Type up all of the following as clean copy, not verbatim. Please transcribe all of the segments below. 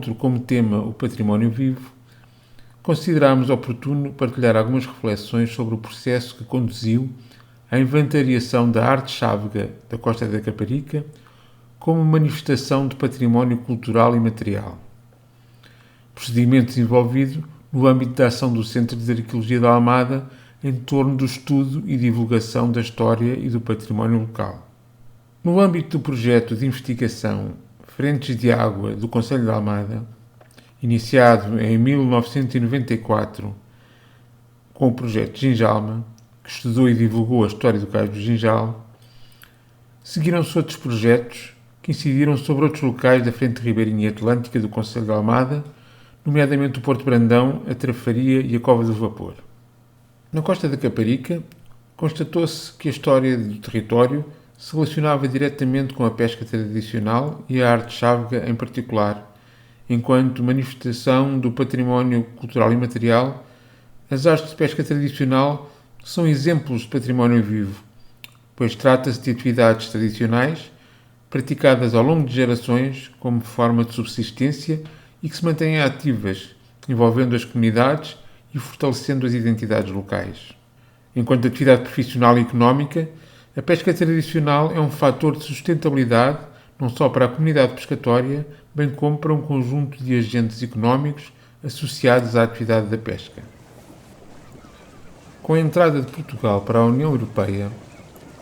encontro como tema o património vivo, considerámos oportuno partilhar algumas reflexões sobre o processo que conduziu à inventariação da arte chávega da Costa da Caparica como manifestação de património cultural e material. Procedimento desenvolvido no âmbito da ação do Centro de Arqueologia da Almada em torno do estudo e divulgação da história e do património local. No âmbito do projeto de investigação Frentes de Água do Concelho de Almada, iniciado em 1994 com o projeto Ginjalma, que estudou e divulgou a história do Cais do Ginjal, seguiram-se outros projetos que incidiram sobre outros locais da frente ribeirinha atlântica do Concelho de Almada, nomeadamente o Porto Brandão, a Trafaria e a Cova do Vapor. Na Costa da Caparica, constatou-se que a história do território se relacionava diretamente com a pesca tradicional e a arte chávega em particular, enquanto manifestação do património cultural e material. As artes de pesca tradicional são exemplos de património vivo, pois trata-se de atividades tradicionais praticadas ao longo de gerações como forma de subsistência e que se mantêm ativas, envolvendo as comunidades e fortalecendo as identidades locais. Enquanto atividade profissional e económica, a pesca tradicional é um fator de sustentabilidade não só para a comunidade pescatória, bem como para um conjunto de agentes económicos associados à atividade da pesca. Com a entrada de Portugal para a União Europeia,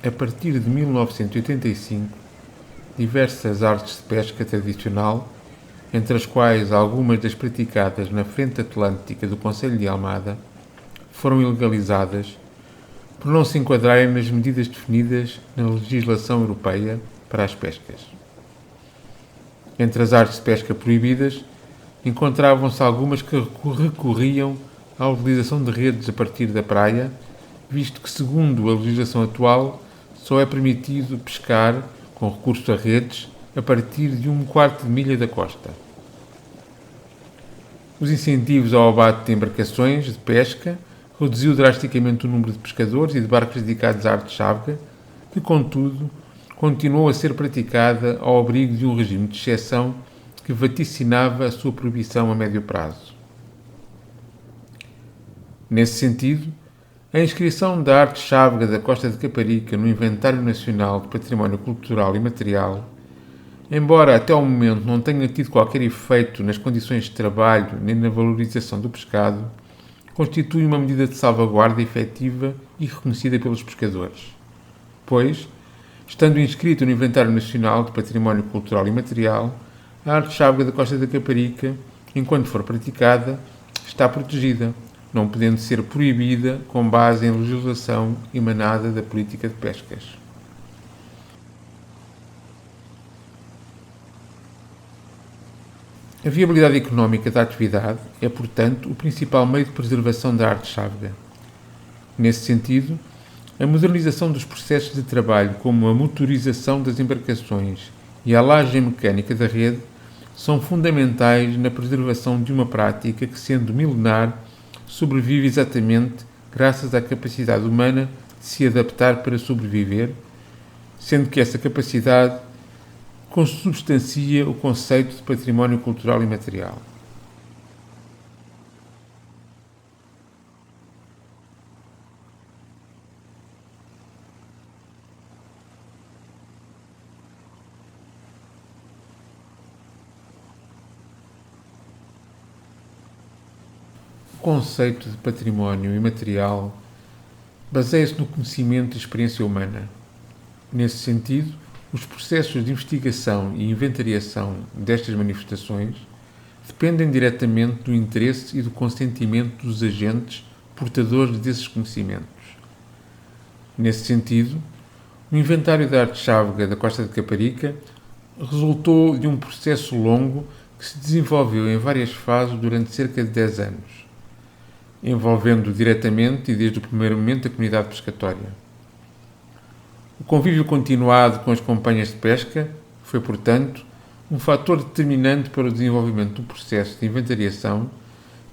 a partir de 1985, diversas artes de pesca tradicional, entre as quais algumas das praticadas na frente atlântica do Concelho de Almada, foram ilegalizadas por não se enquadrarem nas medidas definidas na legislação europeia para as pescas. Entre as artes de pesca proibidas, encontravam-se algumas que recorriam à utilização de redes a partir da praia, visto que, segundo a legislação atual, só é permitido pescar com recurso a redes a partir de 1/4 de milha da costa. Os incentivos ao abate de embarcações de pesca reduziu drasticamente o número de pescadores e de barcos dedicados à arte chávega, que, contudo, continuou a ser praticada ao abrigo de um regime de exceção que vaticinava a sua proibição a médio prazo. Nesse sentido, a inscrição da arte chávega da Costa de Caparica no Inventário Nacional de Património Cultural e Material, embora até ao momento não tenha tido qualquer efeito nas condições de trabalho nem na valorização do pescado, constitui uma medida de salvaguarda efetiva e reconhecida pelos pescadores, pois, estando inscrito no Inventário Nacional de Património Cultural e Material, a arte chávega da Costa da Caparica, enquanto for praticada, está protegida, não podendo ser proibida com base em legislação emanada da política de pescas. A viabilidade económica da atividade é, portanto, o principal meio de preservação da arte chávega. Nesse sentido, a modernização dos processos de trabalho, como a motorização das embarcações e a alagem mecânica da rede, são fundamentais na preservação de uma prática que, sendo milenar, sobrevive exatamente graças à capacidade humana de se adaptar para sobreviver, sendo que essa capacidade consubstancia o conceito de património cultural e material. O conceito de património imaterial baseia-se no conhecimento e experiência humana. Nesse sentido, os processos de investigação e inventariação destas manifestações dependem diretamente do interesse e do consentimento dos agentes portadores desses conhecimentos. Nesse sentido, o inventário da arte chávega da Costa de Caparica resultou de um processo longo que se desenvolveu em várias fases durante cerca de 10 anos, envolvendo diretamente e desde o primeiro momento a comunidade pescatória. O convívio continuado com as companhias de pesca foi, portanto, um fator determinante para o desenvolvimento do processo de inventariação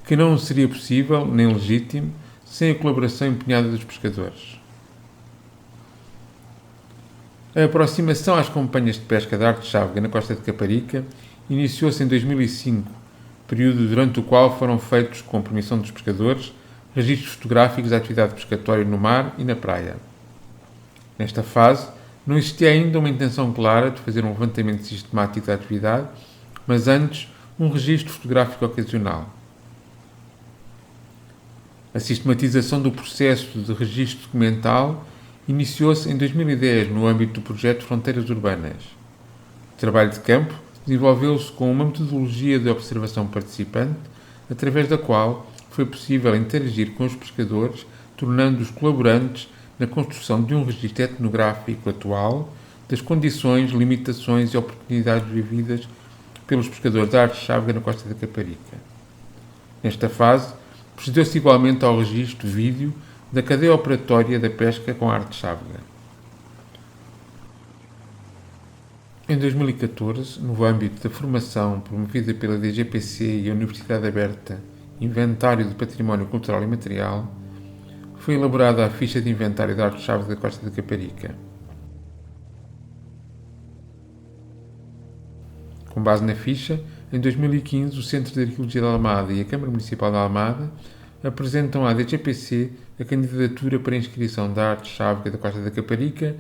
que não seria possível, nem legítimo, sem a colaboração empenhada dos pescadores. A aproximação às companhias de pesca da arte chávega na Costa de Caparica iniciou-se em 2005, período durante o qual foram feitos, com permissão dos pescadores, registros fotográficos da atividade pescatória no mar e na praia. Nesta fase, não existia ainda uma intenção clara de fazer um levantamento sistemático da atividade, mas antes um registro fotográfico ocasional. A sistematização do processo de registro documental iniciou-se em 2010 no âmbito do projeto Fronteiras Urbanas. O trabalho de campo desenvolveu-se com uma metodologia de observação participante, através da qual foi possível interagir com os pescadores, tornando-os colaborantes na construção de um registro etnográfico atual das condições, limitações e oportunidades vividas pelos pescadores da Arte Chávega na costa da Caparica. Nesta fase, procedeu-se igualmente ao registro vídeo da cadeia operatória da pesca com a Arte Chávega. Em 2014, no âmbito da formação promovida pela DGPC e a Universidade Aberta Inventário de Património Cultural e Material, foi elaborada a ficha de inventário da Arte Chávega da costa da Caparica. Com base na ficha, em 2015, o Centro de Arqueologia de Almada e a Câmara Municipal de Almada apresentam à DGPC a candidatura para inscrição da Arte Chávega da costa da Caparica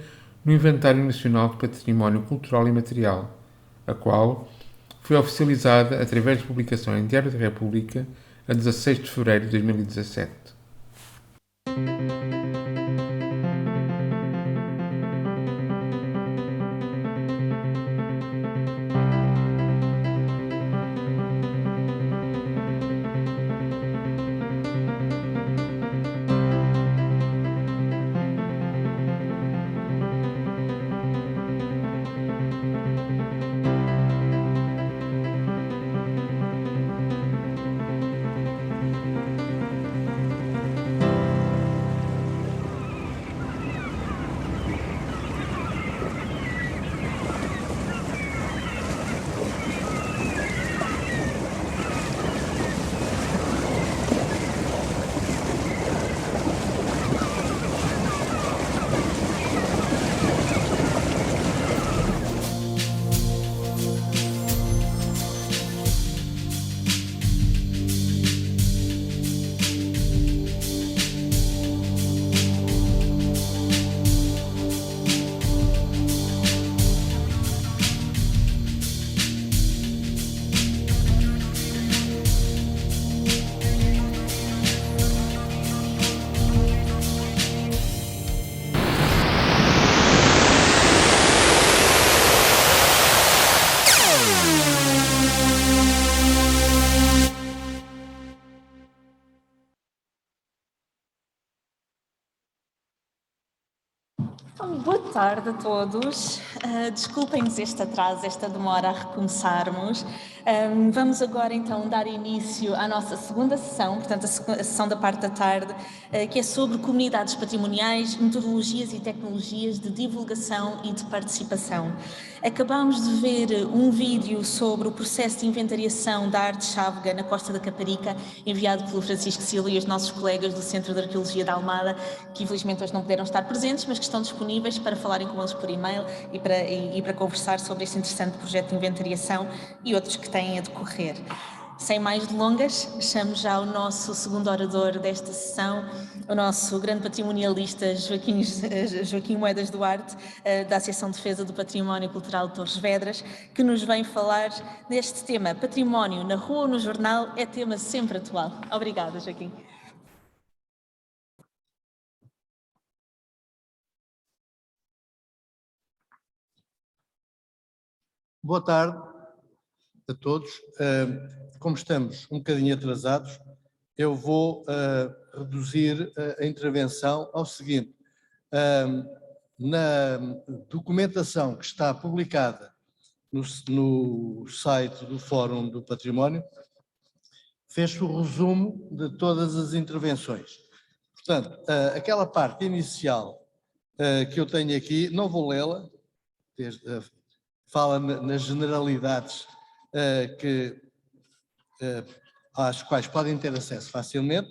no Inventário Nacional de Património Cultural e Material, a qual foi oficializada através de publicação em Diário da República a 16 de fevereiro de 2017. Boa tarde a todos. Desculpem-nos este atraso, esta demora a recomeçarmos. Vamos agora então dar início à nossa segunda sessão, portanto a sessão da parte da tarde, que é sobre comunidades patrimoniais, metodologias e tecnologias de divulgação e de participação. Acabámos de ver um vídeo sobre o processo de inventariação da Arte Chávega na costa da Caparica, enviado pelo Francisco Silva e os nossos colegas do Centro de Arqueologia da Almada, que infelizmente hoje não puderam estar presentes, mas que estão disponíveis para falarem com eles por e-mail e para conversar sobre este interessante projeto de inventariação e outros que têm a decorrer. Sem mais delongas, chamo já o nosso segundo orador desta sessão, o nosso grande patrimonialista Joaquim Moedas Duarte, da Associação de Defesa do Património Cultural de Torres Vedras, que nos vem falar deste tema. Património na rua ou no jornal é tema sempre atual. Obrigada, Joaquim. Boa tarde a todos. Como estamos um bocadinho atrasados, eu vou reduzir a intervenção ao seguinte. Na documentação que está publicada no site do Fórum do Património, fez-se o resumo de todas as intervenções. Portanto, aquela parte inicial que eu tenho aqui, não vou lê-la, fala nas generalidades às quais podem ter acesso facilmente.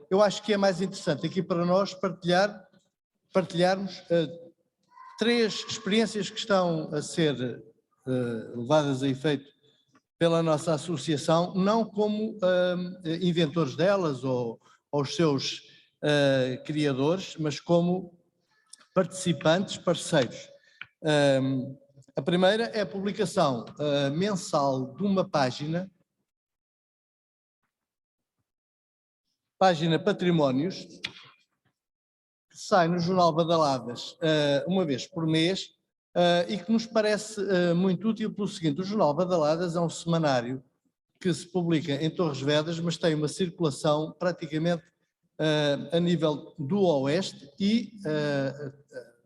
Eu acho que é mais interessante aqui para nós partilharmos três experiências que estão a ser levadas a efeito pela nossa associação, não como inventores delas ou os seus criadores, mas como participantes, parceiros. A primeira é a publicação mensal de uma página Patrimónios, que sai no Jornal Badaladas uma vez por mês e que nos parece muito útil pelo seguinte: o Jornal Badaladas é um semanário que se publica em Torres Vedras, mas tem uma circulação praticamente a nível do Oeste e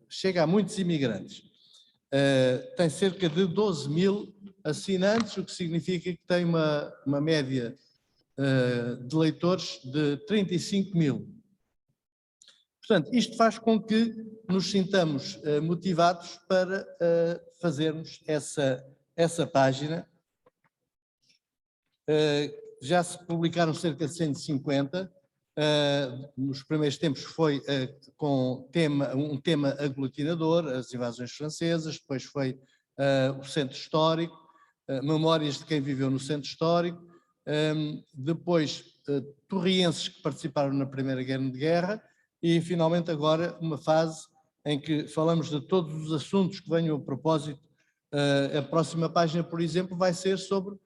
chega a muitos imigrantes. Tem cerca de 12.000 assinantes, o que significa que tem uma média de leitores de 35.000. Portanto, isto faz com que nos sintamos motivados para fazermos essa página. Já se publicaram cerca de 150. Nos primeiros tempos foi com um tema aglutinador, as invasões francesas, depois foi o Centro Histórico, memórias de quem viveu no Centro Histórico, depois torrienses que participaram na Primeira Grande Guerra e, finalmente, agora uma fase em que falamos de todos os assuntos que venham a propósito. A próxima página, por exemplo, vai ser sobre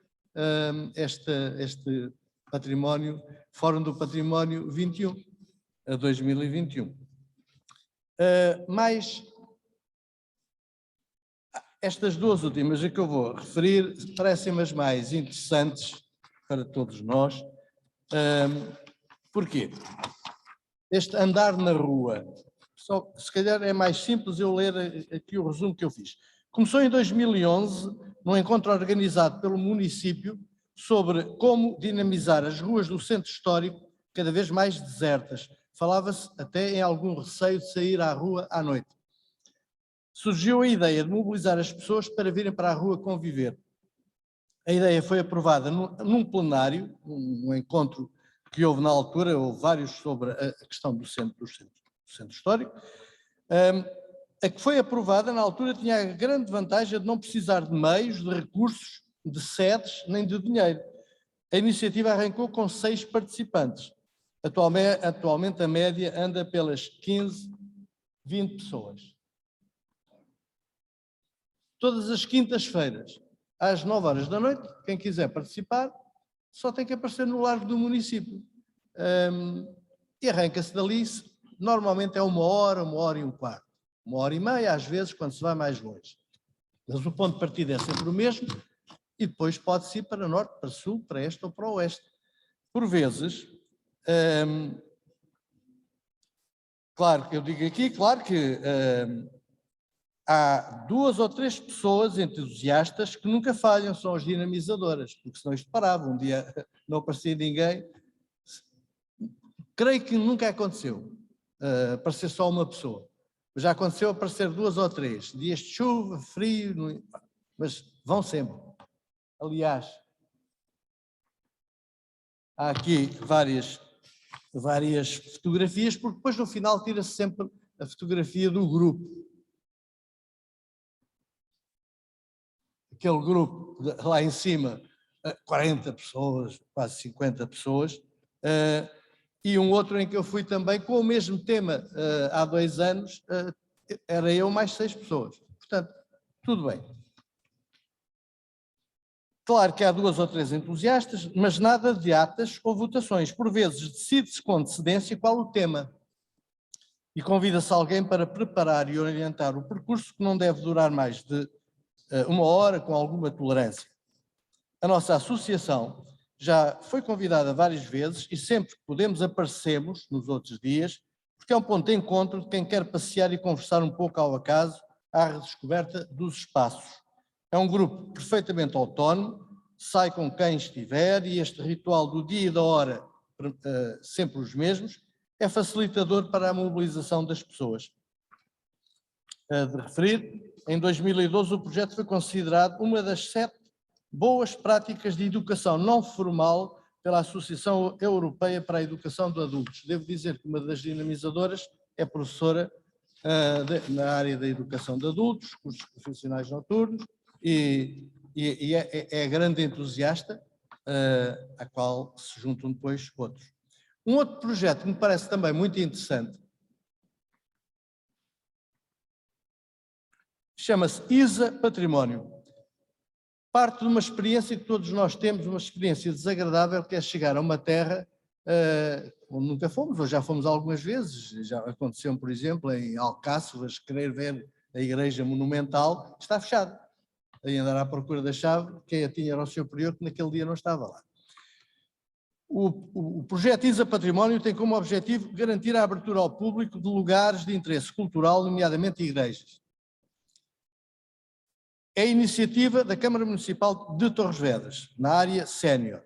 este património, Fórum do Património 21, a 2021. Mas estas duas últimas que eu vou referir parecem-me as mais interessantes para todos nós. Porquê? Este andar na rua, se calhar é mais simples eu ler aqui o resumo que eu fiz. Começou em 2011, num encontro organizado pelo município sobre como dinamizar as ruas do centro histórico cada vez mais desertas. Falava-se até em algum receio de sair à rua à noite. Surgiu a ideia de mobilizar as pessoas para virem para a rua conviver. A ideia foi aprovada num plenário, um encontro que houve na altura, houve vários sobre a questão do centro histórico. A que foi aprovada na altura tinha a grande vantagem de não precisar de meios, de recursos, de sedes, nem de dinheiro. A iniciativa arrancou com 6 participantes. Atualmente a média anda pelas 15, 20 pessoas. Todas as quintas-feiras, às 9 horas da noite, quem quiser participar, só tem que aparecer no largo do município. E arranca-se dali, normalmente é 1 hora, 1 hora e um quarto. 1 hora e meia, às vezes, quando se vai mais longe. Mas o ponto de partida é sempre o mesmo, e depois pode-se ir para norte, para sul, para este ou para o oeste. Por vezes, claro que eu digo aqui, claro que há 2 ou 3 pessoas entusiastas que nunca falham, são as dinamizadoras, porque senão isto parava, um dia não aparecia ninguém. Creio que nunca aconteceu aparecer só uma pessoa. Já aconteceu aparecer 2 ou 3, dias de chuva, frio, mas vão sempre. Aliás, há aqui várias fotografias, porque depois no final tira-se sempre a fotografia do grupo. Aquele grupo lá em cima, 40 pessoas, quase 50 pessoas, e um outro em que eu fui também com o mesmo tema há 2 anos, era eu mais 6 pessoas. Portanto, tudo bem. Claro que há 2 ou 3 entusiastas, mas nada de atas ou votações. Por vezes decide-se com antecedência qual o tema e convida-se alguém para preparar e orientar o percurso, que não deve durar mais de 1 hora, com alguma tolerância. A nossa associação já foi convidada várias vezes e sempre que podemos aparecemos nos outros dias, porque é um ponto de encontro de quem quer passear e conversar um pouco ao acaso à redescoberta dos espaços. É um grupo perfeitamente autónomo, sai com quem estiver e este ritual do dia e da hora, sempre os mesmos, é facilitador para a mobilização das pessoas. De referir, em 2012 o projeto foi considerado uma das 7 boas práticas de educação não formal pela Associação Europeia para a Educação de Adultos. Devo dizer que uma das dinamizadoras é professora na área da educação de adultos, cursos profissionais noturnos, e e é grande entusiasta, a qual se juntam depois outros. Um outro projeto que me parece também muito interessante chama-se ISA Património. Parte de uma experiência que todos nós temos, uma experiência desagradável, que é chegar a uma terra onde nunca fomos, ou já fomos algumas vezes. Já aconteceu, por exemplo, em Alcáçovas, querer ver a igreja monumental, está fechada. Aí andar à procura da chave, quem a tinha era o seu prior, que naquele dia não estava lá. O projeto ISA Património tem como objetivo garantir a abertura ao público de lugares de interesse cultural, nomeadamente igrejas. É a iniciativa da Câmara Municipal de Torres Vedras, na área sénior.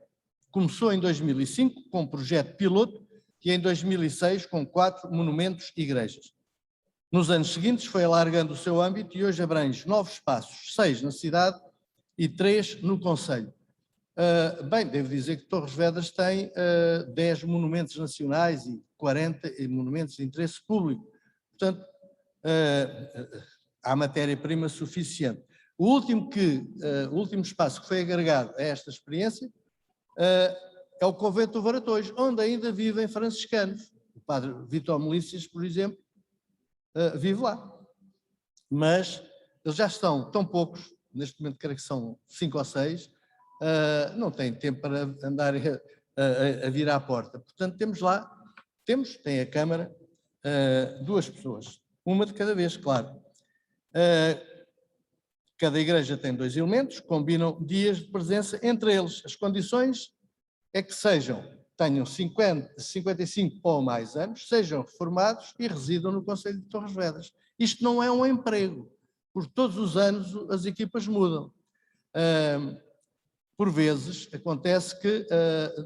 Começou em 2005 com um projeto piloto e em 2006 com 4 monumentos e igrejas. Nos anos seguintes foi alargando o seu âmbito e hoje abrange 9 espaços, 6 na cidade e 3 no concelho. Bem, devo dizer que Torres Vedras tem 10 monumentos nacionais e 40 monumentos de interesse público. Portanto, há matéria-prima suficiente. O último espaço que foi agregado a esta experiência é o Convento do Varatões, onde ainda vivem franciscanos. O padre Vítor Melícias, por exemplo, vive lá. Mas eles já estão tão poucos, neste momento creio que são 5 ou 6, não têm tempo para andar a vir à porta. Portanto, temos lá, tem a Câmara, 2 pessoas, uma de cada vez, claro. Cada igreja tem 2 elementos, combinam dias de presença entre eles. As condições é que tenham 55 ou mais anos, sejam reformados e residam no concelho de Torres Vedras. Isto não é um emprego, porque todos os anos as equipas mudam. Por vezes acontece que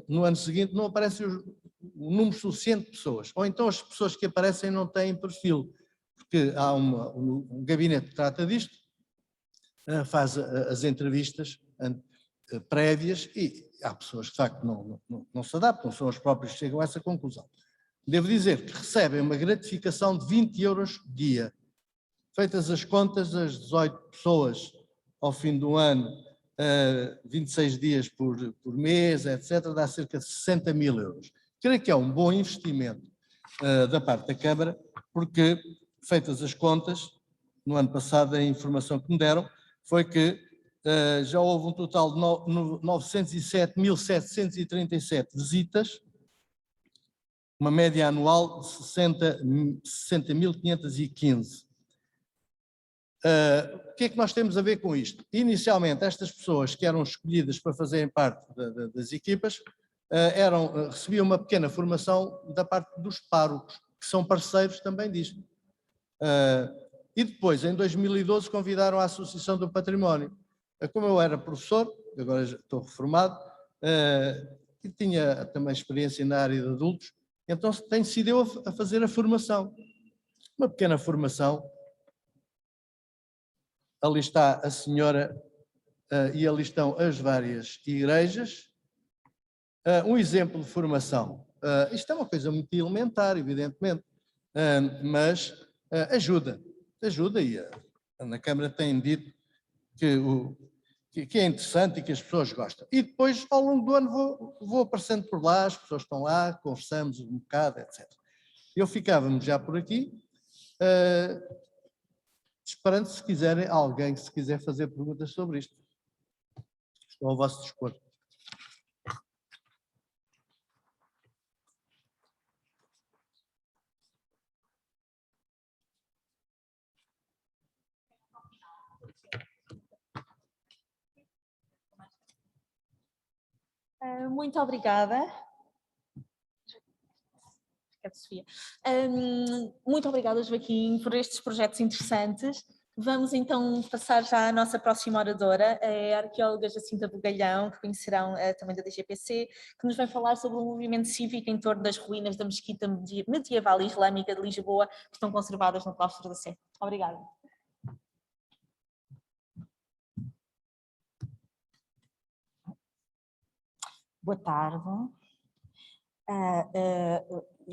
no ano seguinte não aparece o número suficiente de pessoas, ou então as pessoas que aparecem não têm perfil, porque há um gabinete que trata disto, faz as entrevistas prévias e há pessoas que de facto não se adaptam, são os próprios que chegam a essa conclusão. Devo dizer que recebem uma gratificação de 20 euros dia. Feitas as contas, as 18 pessoas ao fim do ano, 26 dias por mês, etc., dá cerca de 60 mil euros. Creio que é um bom investimento da parte da Câmara, porque, feitas as contas, no ano passado a informação que me deram foi que já houve um total de 907.737 visitas, uma média anual de 60.515. O que é que nós temos a ver com isto? Inicialmente, estas pessoas que eram escolhidas para fazerem parte das equipas recebiam uma pequena formação da parte dos párocos, que são parceiros também disto. E depois, em 2012, convidaram a Associação do Património. Como eu era professor, agora já estou reformado, e tinha também experiência na área de adultos, então tenho sido eu a fazer a formação. Uma pequena formação. Ali está a senhora e ali estão as várias igrejas. Um exemplo de formação. Isto é uma coisa muito elementar, evidentemente, mas ajuda e na Câmara tem dito que é interessante e que as pessoas gostam. E depois, ao longo do ano, vou aparecendo por lá, as pessoas estão lá, conversamos um bocado, etc. Eu ficávamos já por aqui, esperando se quiserem, alguém que se quiser fazer perguntas sobre isto. Estou ao vosso dispor. Muito obrigada. Sofia. Muito obrigada, Joaquim, por estes projetos interessantes. Vamos então passar já à nossa próxima oradora, a arqueóloga Jacinta Bugalhão, que conhecerão também da DGPC, que nos vai falar sobre o movimento cívico em torno das ruínas da mesquita medieval e islâmica de Lisboa, que estão conservadas no claustro da Sé. Obrigada. Boa tarde.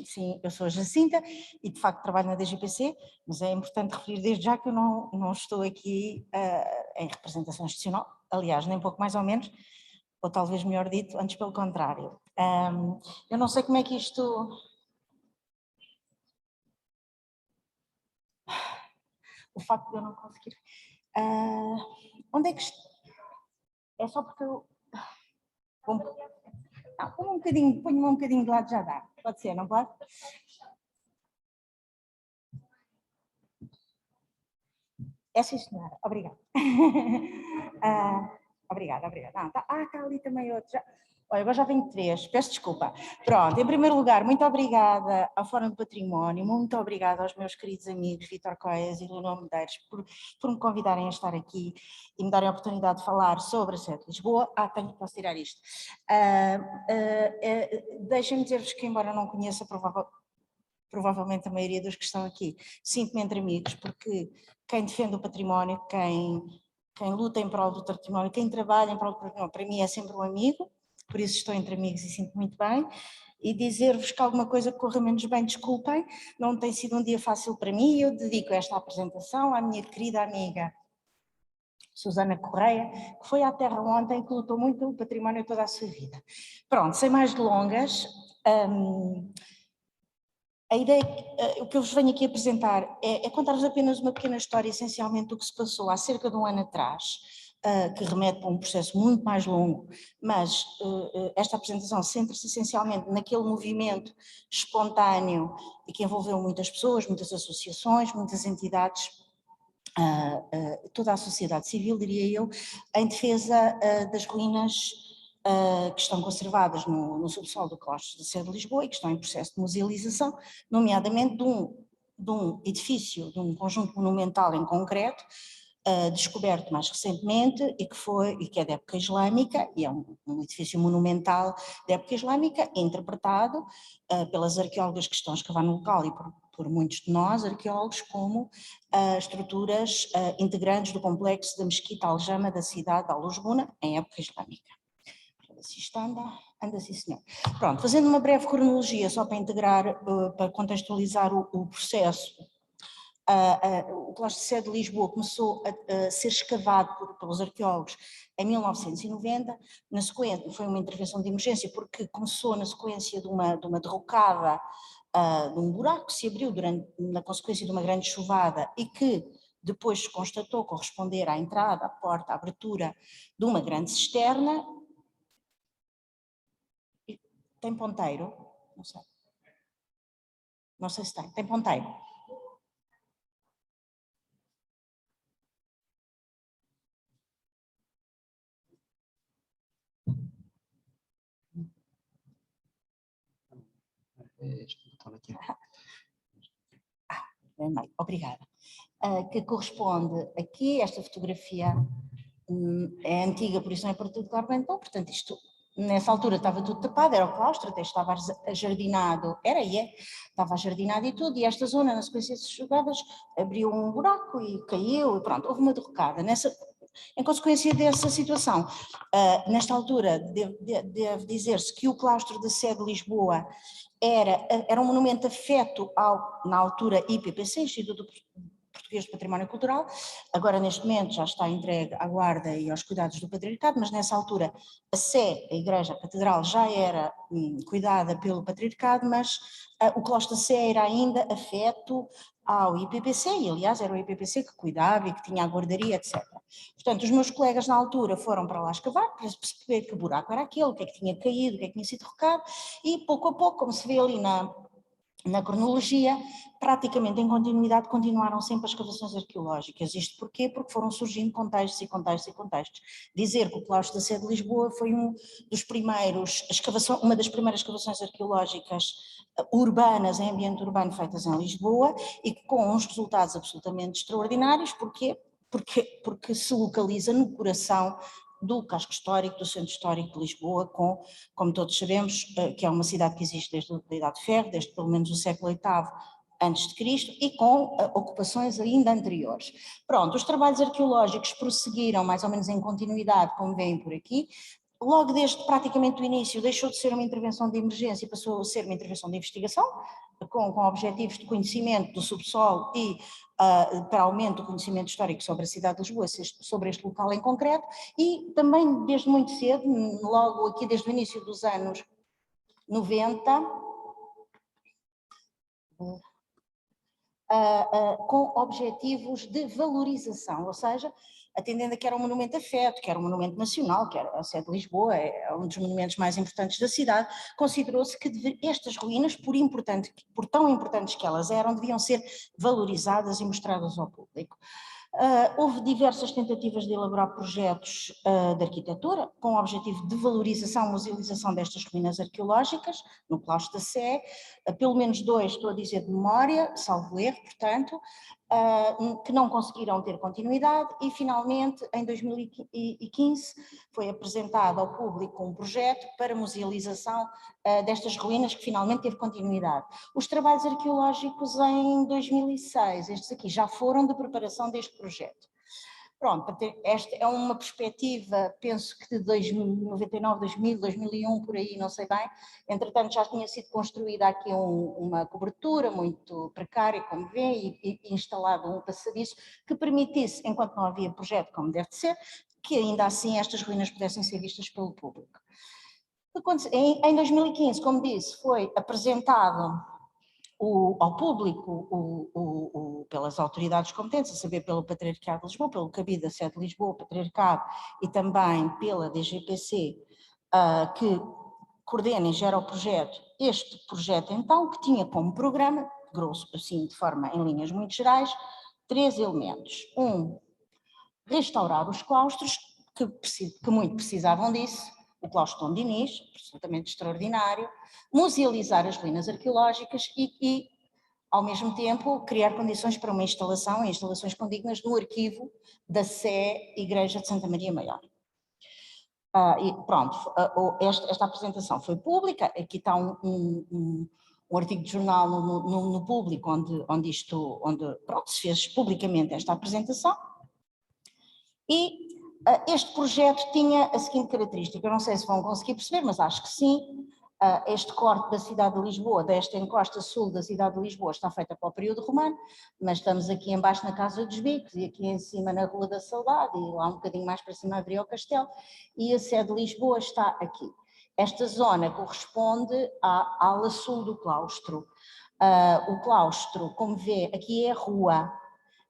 Sim, eu sou a Jacinta e de facto trabalho na DGPC, mas é importante referir desde já que eu não estou aqui em representação institucional, aliás, nem pouco mais ou menos, ou talvez melhor dito, antes pelo contrário. Eu não sei como é que isto... O facto de eu não conseguir... onde é que... É só porque eu... Não, ponho-me um bocadinho de lado, já dá. Pode ser, não pode? É sim, senhora. Obrigada. Obrigada. Não, está ali também outro. Olha, agora já tenho 3, peço desculpa. Pronto, em primeiro lugar, muito obrigada ao Fórum do Património, muito obrigada aos meus queridos amigos Vítor Coias e Leonor Medeiros por me convidarem a estar aqui e me darem a oportunidade de falar sobre a sede de Lisboa. Posso tirar isto. Deixem-me dizer-vos que, embora eu não conheça provavelmente a maioria dos que estão aqui, sinto-me entre amigos, porque quem defende o património, quem luta em prol do património, quem trabalha em prol do património, para mim é sempre um amigo, por isso estou entre amigos e sinto muito bem. E dizer-vos que alguma coisa corra menos bem, desculpem, não tem sido um dia fácil para mim, e eu dedico esta apresentação à minha querida amiga Susana Correia, que foi à Terra ontem, que lutou muito pelo património toda a sua vida. Pronto, sem mais delongas, a ideia, o que eu vos venho aqui apresentar é contar-vos apenas uma pequena história, essencialmente do que se passou há cerca de um ano atrás, que remete para um processo muito mais longo, mas esta apresentação centra-se essencialmente naquele movimento espontâneo e que envolveu muitas pessoas, muitas associações, muitas entidades, toda a sociedade civil, diria eu, em defesa das ruínas que estão conservadas no subsolo do claustro da Sé de Lisboa e que estão em processo de musealização, nomeadamente de um edifício, de um conjunto monumental em concreto, descoberto mais recentemente e que é da época islâmica, e é um edifício monumental da época islâmica, interpretado pelas arqueólogas que estão a escavar no local e por muitos de nós, arqueólogos, como estruturas integrantes do complexo da Mesquita Aljama da cidade de Al-Lusbuna, em época islâmica. Se isto anda sim, senhor. Pronto, fazendo uma breve cronologia, só para integrar, para contextualizar o processo. O claustro de Sé de Lisboa começou a ser escavado pelos arqueólogos em 1990, na sequência, foi uma intervenção de emergência, porque começou na sequência de uma derrocada, de um buraco que se abriu na consequência de uma grande chuvada e que depois se constatou corresponder à entrada, à porta, à abertura de uma grande cisterna. Tem ponteiro? Não sei. Não sei se tem. Tem ponteiro? Este botão aqui. Bem, obrigada. Que corresponde aqui, esta fotografia é antiga, por isso não é particularmente bom, portanto isto, nessa altura estava tudo tapado, era o claustro, até estava ajardinado, estava ajardinado e tudo, e esta zona, na sequência de jogadas, abriu um buraco e caiu, e pronto, houve uma derrocada. Em consequência dessa situação, nesta altura, deve dizer-se que o claustro da Sé de Lisboa era um monumento afeto na altura, IPPC, Instituto Português de Património Cultural. Agora, neste momento, já está entregue à guarda e aos cuidados do patriarcado, mas nessa altura a Sé, a igreja, a catedral, já era cuidada pelo patriarcado, mas o claustro da Sé era ainda afeto ao IPPC, e aliás era o IPPC que cuidava e que tinha a guardaria, etc. Portanto, os meus colegas na altura foram para lá escavar, para perceber que buraco era aquele, o que é que tinha caído, o que é que tinha sido derrocado, e pouco a pouco, como se vê ali na cronologia, praticamente em continuidade continuaram sempre as escavações arqueológicas. Isto porquê? Porque foram surgindo contextos e contextos e contextos. Dizer que o claustro da Sé de Lisboa foi uma das primeiras escavações arqueológicas urbanas, em ambiente urbano, feitas em Lisboa, e com uns resultados absolutamente extraordinários. Porquê? Porque se localiza no coração do casco histórico, do centro histórico de Lisboa, como todos sabemos, que é uma cidade que existe desde a Idade de Ferro, desde pelo menos o século VIII antes de Cristo, e com ocupações ainda anteriores. Pronto, os trabalhos arqueológicos prosseguiram mais ou menos em continuidade, como veem por aqui. Logo desde praticamente o início deixou de ser uma intervenção de emergência e passou a ser uma intervenção de investigação. com objetivos de conhecimento do subsolo e para aumento do conhecimento histórico sobre a cidade de Lisboa, sobre este local em concreto, e também desde muito cedo, logo aqui desde o início dos anos 90, com objetivos de valorização, ou seja, atendendo a que era um monumento afeto, que era um monumento nacional, que era a sede de Lisboa, é um dos monumentos mais importantes da cidade, considerou-se que estas ruínas, por tão importantes que elas eram, deviam ser valorizadas e mostradas ao público. Houve diversas tentativas de elaborar projetos de arquitetura com o objetivo de valorização e musealização destas ruínas arqueológicas, no Claustro da Sé, pelo menos 2, estou a dizer de memória, salvo erro, portanto, que não conseguiram ter continuidade e finalmente em 2015 foi apresentado ao público um projeto para musealização destas ruínas que finalmente teve continuidade. Os trabalhos arqueológicos em 2006, estes aqui já foram de preparação deste projeto. Pronto, esta é uma perspectiva, penso que de 99, 2000, 2001, por aí, não sei bem. Entretanto, já tinha sido construída aqui uma cobertura muito precária, como vê, e instalado um passadiço que permitisse, enquanto não havia projeto, como deve ser, que ainda assim estas ruínas pudessem ser vistas pelo público. Em 2015, como disse, foi apresentado ao público, pelas autoridades competentes, a saber pelo Patriarcado de Lisboa, pelo Cabido da Sede de Lisboa, Patriarcado, e também pela DGPC, que coordena e gera o projeto, este projeto então, que tinha como programa, grosso, assim, de forma em linhas muito gerais, 3 elementos. Restaurar os claustros, que muito precisavam disso, o Claustro Dom Dinis, absolutamente extraordinário, musealizar as ruínas arqueológicas e, ao mesmo tempo, criar condições para uma instalação, instalações condignas no arquivo da Sé Igreja de Santa Maria Maior. E pronto, esta apresentação foi pública, aqui está um artigo de jornal no Público onde pronto, se fez publicamente esta apresentação. E este projeto tinha a seguinte característica, eu não sei se vão conseguir perceber, mas acho que sim. Este corte da cidade de Lisboa, desta encosta sul da cidade de Lisboa, está feita para o período romano, mas estamos aqui embaixo na Casa dos Bicos e aqui em cima na Rua da Saudade e lá um bocadinho mais para cima haveria o Castelo e a sede de Lisboa está aqui. Esta zona corresponde à ala sul do claustro. O claustro, como vê, aqui é a rua.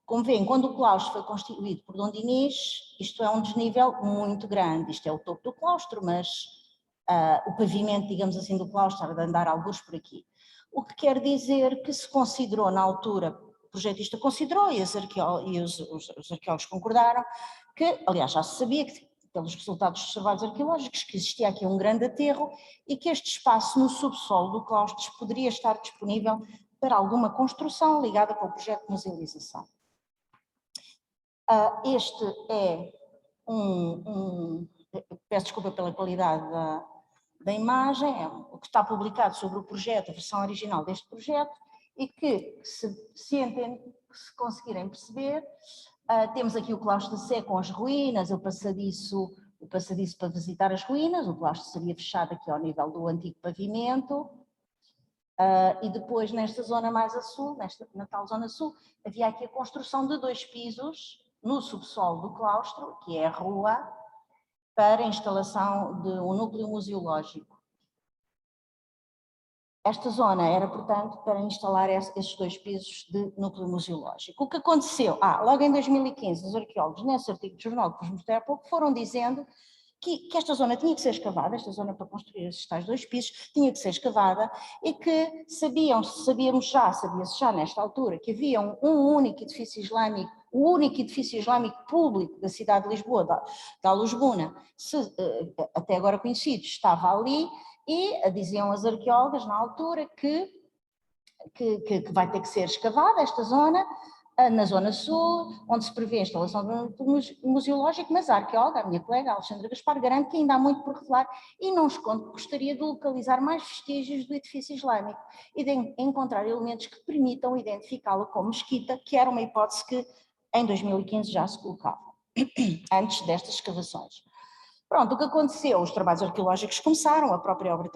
Como veem, quando o claustro foi constituído por Dom Dinis, isto é um desnível muito grande, isto é o topo do claustro, mas o pavimento, digamos assim, do claustro era de andar algures por aqui. O que quer dizer que se considerou na altura, o projetista considerou e os arqueólogos concordaram, que, aliás, já se sabia que, pelos resultados dos trabalhos arqueológicos, que existia aqui um grande aterro e que este espaço no subsolo do claustro poderia estar disponível para alguma construção ligada com o projeto de musealização. Este é peço desculpa pela qualidade da imagem, é o que está publicado sobre o projeto, a versão original deste projeto, e que, se conseguirem perceber, temos aqui o Claustro da Sé com as ruínas, o passadiço para visitar as ruínas, o claustro seria fechado aqui ao nível do antigo pavimento, e depois nesta zona mais a sul, na tal zona sul, havia aqui a construção de 2 pisos no subsolo do claustro, que é a rua, para a instalação de um núcleo museológico. Esta zona era, portanto, para instalar esses 2 pisos de núcleo museológico. O que aconteceu? Logo em 2015, os arqueólogos, nesse artigo de jornal que vos mostrei há pouco, foram dizendo que esta zona tinha que ser escavada, esta zona para construir esses tais 2 pisos, tinha que ser escavada e que sabia-se já nesta altura que havia um único edifício islâmico, o único edifício islâmico público da cidade de Lisboa, da Alhusbuna, até agora conhecido, estava ali e diziam as arqueólogas na altura que vai ter que ser escavada esta zona, na zona sul, onde se prevê a instalação do museológico, mas a arqueóloga, a minha colega Alexandra Gaspar, garante que ainda há muito por revelar e não esconde que gostaria de localizar mais vestígios do edifício islâmico e de encontrar elementos que permitam identificá-lo como mesquita, que era uma hipótese que em 2015 já se colocava, antes destas escavações. Pronto, o que aconteceu? Os trabalhos arqueológicos começaram, a própria obra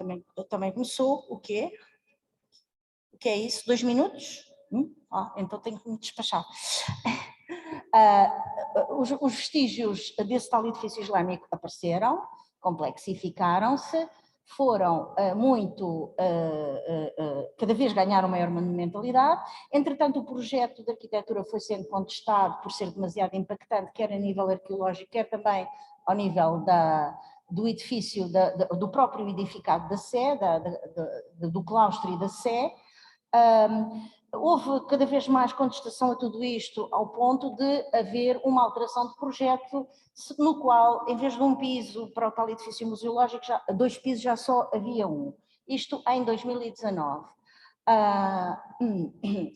também começou, o quê? O que é isso? 2 minutos? Então tenho que me despachar. Os vestígios desse tal edifício islâmico apareceram, complexificaram-se, foram cada vez ganharam maior monumentalidade. Entretanto, o projeto de arquitetura foi sendo contestado por ser demasiado impactante, quer a nível arqueológico, quer também ao nível do edifício, do próprio edificado da Sé, do claustro e da Sé. Houve cada vez mais contestação a tudo isto, ao ponto de haver uma alteração de projeto, no qual, em vez de um piso para o tal edifício museológico, 2 pisos já só havia um. Isto em 2019.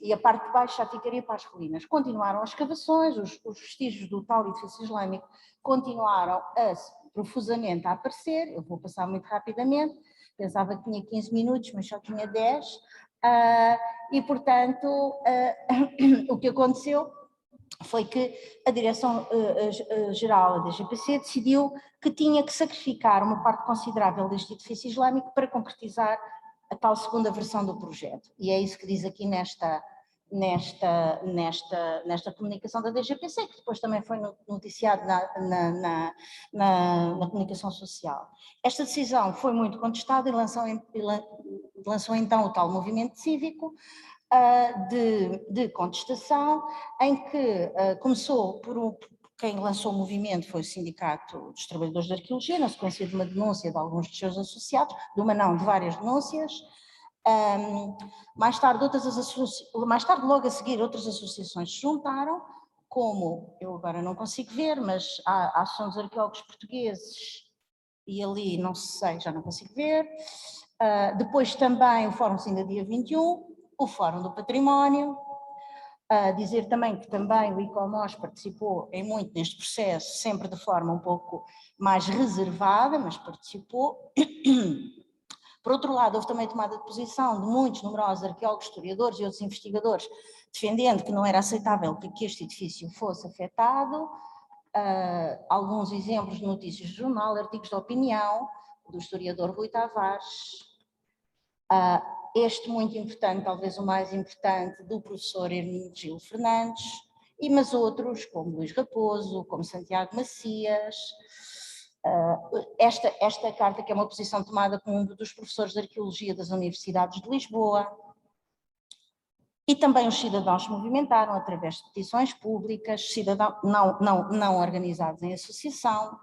E a parte de baixo já ficaria para as ruínas. Continuaram as escavações, os vestígios do tal edifício islâmico continuaram profusamente a aparecer. Eu vou passar muito rapidamente, pensava que tinha 15 minutos, mas só tinha 10. E, portanto, o que aconteceu foi que a Direção-Geral da DGPC decidiu que tinha que sacrificar uma parte considerável deste edifício islâmico para concretizar a tal segunda versão do projeto. E é isso que diz aqui nesta comunicação da DGPC, que depois também foi noticiado na comunicação social. Esta decisão foi muito contestada e lançou então o tal movimento cívico de contestação, em que começou quem lançou o movimento foi o Sindicato dos Trabalhadores de Arqueologia, na sequência de uma denúncia de alguns dos seus associados, de várias denúncias. Mais tarde, logo a seguir, outras associações se juntaram, como, eu agora não consigo ver, mas a Associação dos Arqueólogos Portugueses, e ali, não sei, já não consigo ver. Depois também o Fórum Sim da Dia 21, o Fórum do Património. Dizer também que também o ICOMOS participou em muito neste processo, sempre de forma um pouco mais reservada, mas participou. Por outro lado, houve também tomada de posição de muitos numerosos arqueólogos, historiadores e outros investigadores, defendendo que não era aceitável que este edifício fosse afetado. Alguns exemplos de notícias de jornal, artigos de opinião, do historiador Rui Tavares. Este muito importante, talvez o mais importante, do professor Hermínio Gil Fernandes, mas outros, como Luís Raposo, como Santiago Macias. Esta carta, que é uma posição tomada por um dos professores de Arqueologia das Universidades de Lisboa, e também os cidadãos se movimentaram através de petições públicas, cidadãos não organizados em associação,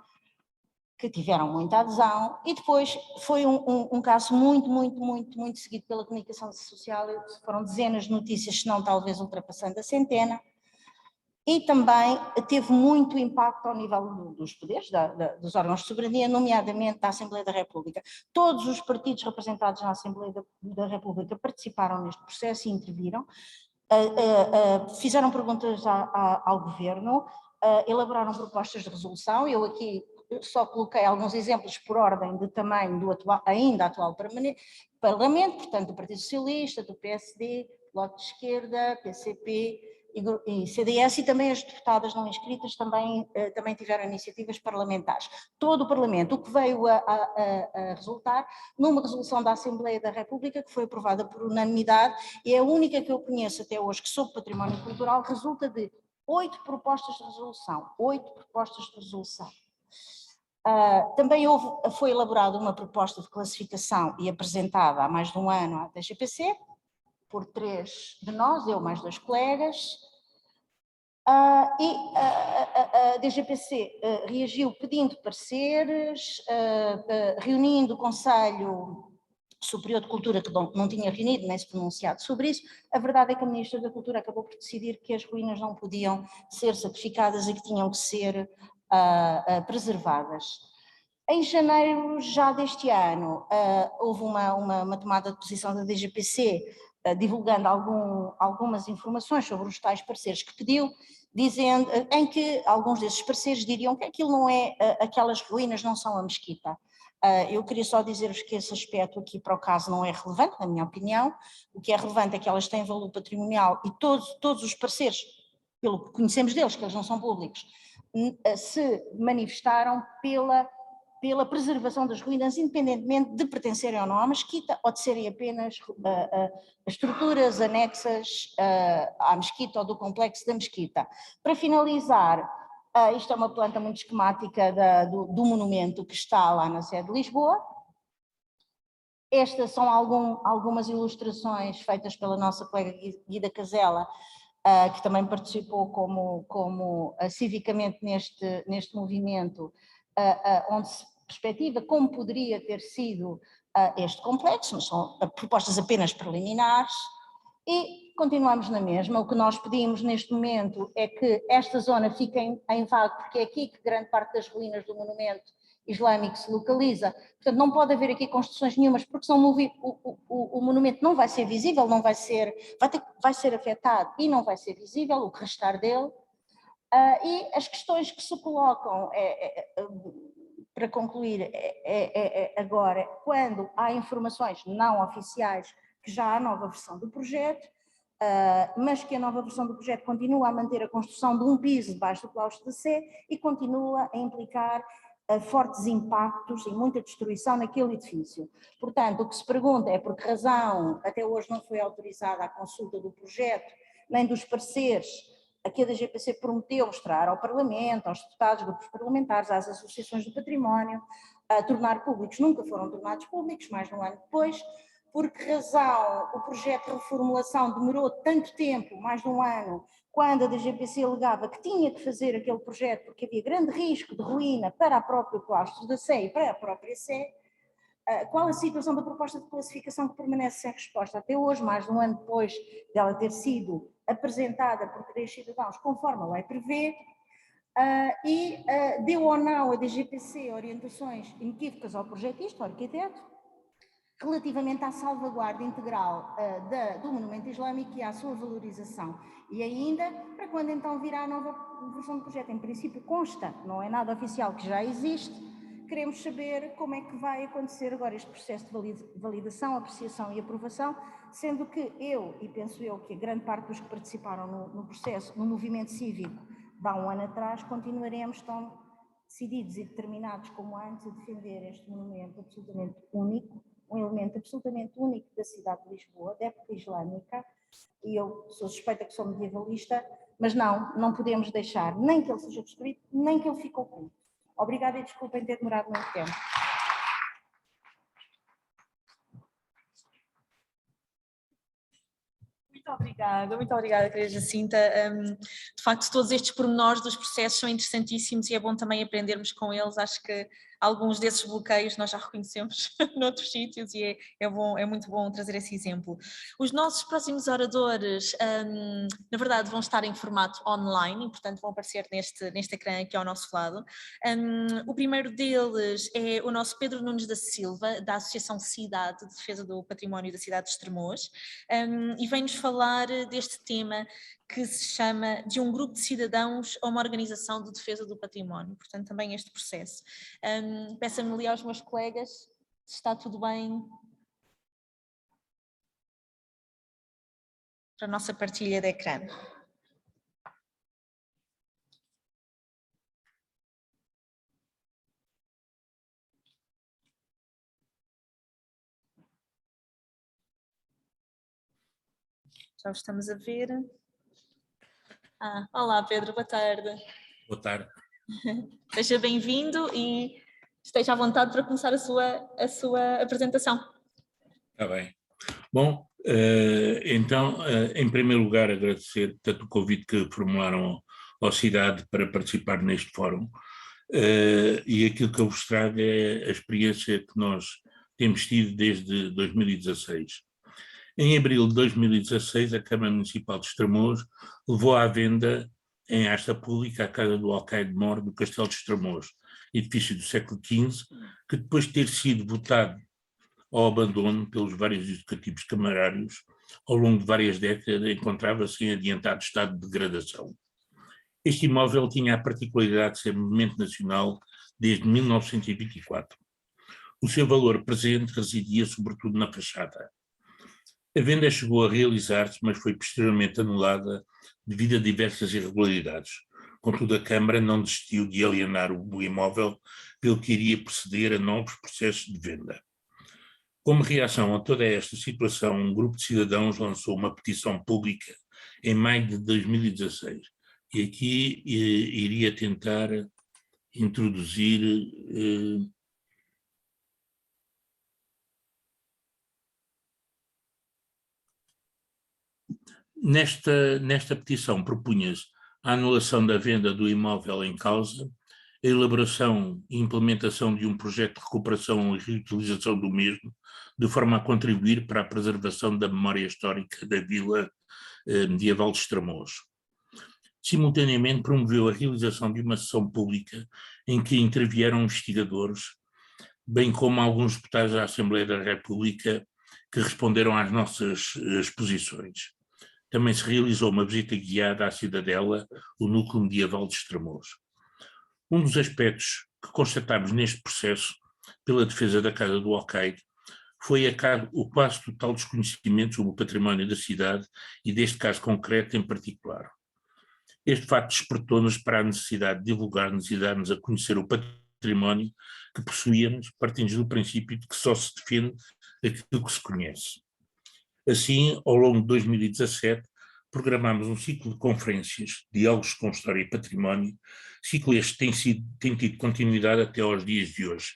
que tiveram muita adesão, e depois foi um caso muito seguido pela comunicação social, foram dezenas de notícias, se não talvez ultrapassando a centena, e também teve muito impacto ao nível dos poderes, dos órgãos de soberania, nomeadamente da Assembleia da República. Todos os partidos representados na Assembleia da República participaram neste processo e interviram, fizeram perguntas ao Governo, elaboraram propostas de resolução. Eu aqui só coloquei alguns exemplos por ordem de tamanho do ainda atual Parlamento, portanto do Partido Socialista, do PSD, Bloco de Esquerda, PCP e CDS, e também as deputadas não inscritas também tiveram iniciativas parlamentares. Todo o Parlamento, o que veio a resultar numa resolução da Assembleia da República que foi aprovada por unanimidade, e é a única que eu conheço até hoje que sobre património cultural resulta de 8 propostas de resolução. 8 propostas de resolução. Também foi elaborada uma proposta de classificação e apresentada há mais de um ano à DGPC, por 3 de nós, eu mais 2 colegas, e a DGPC reagiu pedindo pareceres, reunindo o Conselho Superior de Cultura, que não tinha reunido nem se pronunciado sobre isso. A verdade é que a Ministra da Cultura acabou por decidir que as ruínas não podiam ser sacrificadas e que tinham que ser preservadas. Em janeiro já deste ano houve uma tomada de posição da DGPC divulgando algumas informações sobre os tais pareceres que pediu, dizendo em que alguns desses pareceres diriam que aquilo não é, aquelas ruínas não são a mesquita. Eu queria só dizer-vos que esse aspecto aqui para o caso não é relevante, na minha opinião. O que é relevante é que elas têm valor patrimonial e todos os pareceres, pelo que conhecemos deles, que eles não são públicos, se manifestaram pela pela preservação das ruínas, independentemente de pertencerem ou não à mesquita ou de serem apenas estruturas anexas à mesquita ou do complexo da mesquita. Para finalizar, isto é uma planta muito esquemática do monumento que está lá na sede de Lisboa. Estas são algumas ilustrações feitas pela nossa colega Guida Casella, que também participou como civicamente neste movimento, onde se perspectiva como poderia ter sido este complexo, mas são propostas apenas preliminares, e continuamos na mesma. O que nós pedimos neste momento é que esta zona fique em vago, porque é aqui que grande parte das ruínas do monumento islâmico se localiza. Portanto, não pode haver aqui construções nenhumas, porque senão o monumento não vai ser visível, vai ser afetado e não vai ser visível, o que restar dele. E as questões que se colocam, para concluir, agora, quando há informações não oficiais que já há nova versão do projeto, mas que a nova versão do projeto continua a manter a construção de um piso debaixo do claustro da Sé e continua a implicar fortes impactos e muita destruição naquele edifício. Portanto, o que se pergunta é por que razão até hoje não foi autorizada a consulta do projeto, nem dos pareceres que a DGPC prometeu mostrar ao Parlamento, aos deputados, grupos parlamentares, às associações do património, a tornar públicos. Nunca foram tornados públicos, mais de um ano depois. Por que razão o projeto de reformulação demorou tanto tempo, mais de um ano, quando a DGPC alegava que tinha que fazer aquele projeto porque havia grande risco de ruína para a própria claustro da Sé e para a própria Sé? Qual a situação da proposta de classificação que permanece sem resposta até hoje, mais de um ano depois dela ter sido apresentada por 3 cidadãos, conforme a lei prevê? Deu ou não a DGPC orientações inequívocas ao projetista, ao arquiteto, relativamente à salvaguarda integral do monumento islâmico e à sua valorização. E ainda, para quando então virá a nova versão do projeto? Em princípio consta, não é nada oficial, que já existe. Queremos saber como é que vai acontecer agora este processo de validação, apreciação e aprovação, sendo que e penso eu que a grande parte dos que participaram no processo, no movimento cívico, de há um ano atrás, continuaremos tão decididos e determinados como antes a defender este monumento absolutamente único, um elemento absolutamente único da cidade de Lisboa, da época islâmica, e eu sou suspeita que sou medievalista, mas não podemos deixar nem que ele seja destruído, nem que ele fique oculto. Obrigada e desculpem ter demorado muito tempo. Muito obrigada, querida Jacinta. De facto, todos estes pormenores dos processos são interessantíssimos e é bom também aprendermos com eles. Acho que alguns desses bloqueios nós já reconhecemos noutros sítios e é muito bom trazer esse exemplo. Os nossos próximos oradores, na verdade, vão estar em formato online e, portanto, vão aparecer neste ecrã aqui ao nosso lado. O primeiro deles é o nosso Pedro Nunes da Silva, da Associação Cidade, de Defesa do Património da cidade de Estremoz, e vem-nos falar deste tema que se chama de um grupo de cidadãos a uma organização de defesa do património, portanto também este processo. Peço-me ali aos meus colegas se está tudo bem para a nossa partilha de ecrã. Já o estamos a ver. Olá Pedro, boa tarde. Boa tarde. Seja bem-vindo e esteja à vontade para começar a sua apresentação. Está bem. Bom, então, em primeiro lugar, agradecer tanto o convite que formularam à cidade para participar neste fórum, e aquilo que eu vos trago é a experiência que nós temos tido desde 2016. Em abril de 2016, a Câmara Municipal de Estremoz levou à venda em asta pública a Casa do Alcaide-Mor do Castelo de Estremoz, edifício do século XV, que depois de ter sido votado ao abandono pelos vários executivos camarários, ao longo de várias décadas, encontrava-se em adiantado estado de degradação. Este imóvel tinha a particularidade de ser monumento nacional desde 1924. O seu valor presente residia sobretudo na fachada. A venda chegou a realizar-se, mas foi posteriormente anulada devido a diversas irregularidades, Contudo, a Câmara não desistiu de alienar o imóvel, pelo que iria proceder a novos processos de venda. Como reação a toda esta situação, um grupo de cidadãos lançou uma petição pública em maio de 2016. E aqui iria tentar introduzir nesta petição propunha-se a anulação da venda do imóvel em causa, a elaboração e implementação de um projeto de recuperação e reutilização do mesmo, de forma a contribuir para a preservação da memória histórica da vila medieval de Estremoz. Simultaneamente promoveu a realização de uma sessão pública em que intervieram investigadores, bem como alguns deputados da Assembleia da República que responderam às nossas exposições. Também se realizou uma visita guiada à Cidadela, o núcleo medieval de Estremoz. Um dos aspectos que constatámos neste processo, pela defesa da Casa do Alcaide, foi o quase total desconhecimento sobre o património da cidade e deste caso concreto em particular. Este facto despertou-nos para a necessidade de divulgar-nos e dar-nos a conhecer o património que possuíamos, partindo do princípio de que só se defende aquilo que se conhece. Assim, ao longo de 2017, programámos um ciclo de conferências, diálogos com história e património, ciclo este tem tido continuidade até aos dias de hoje,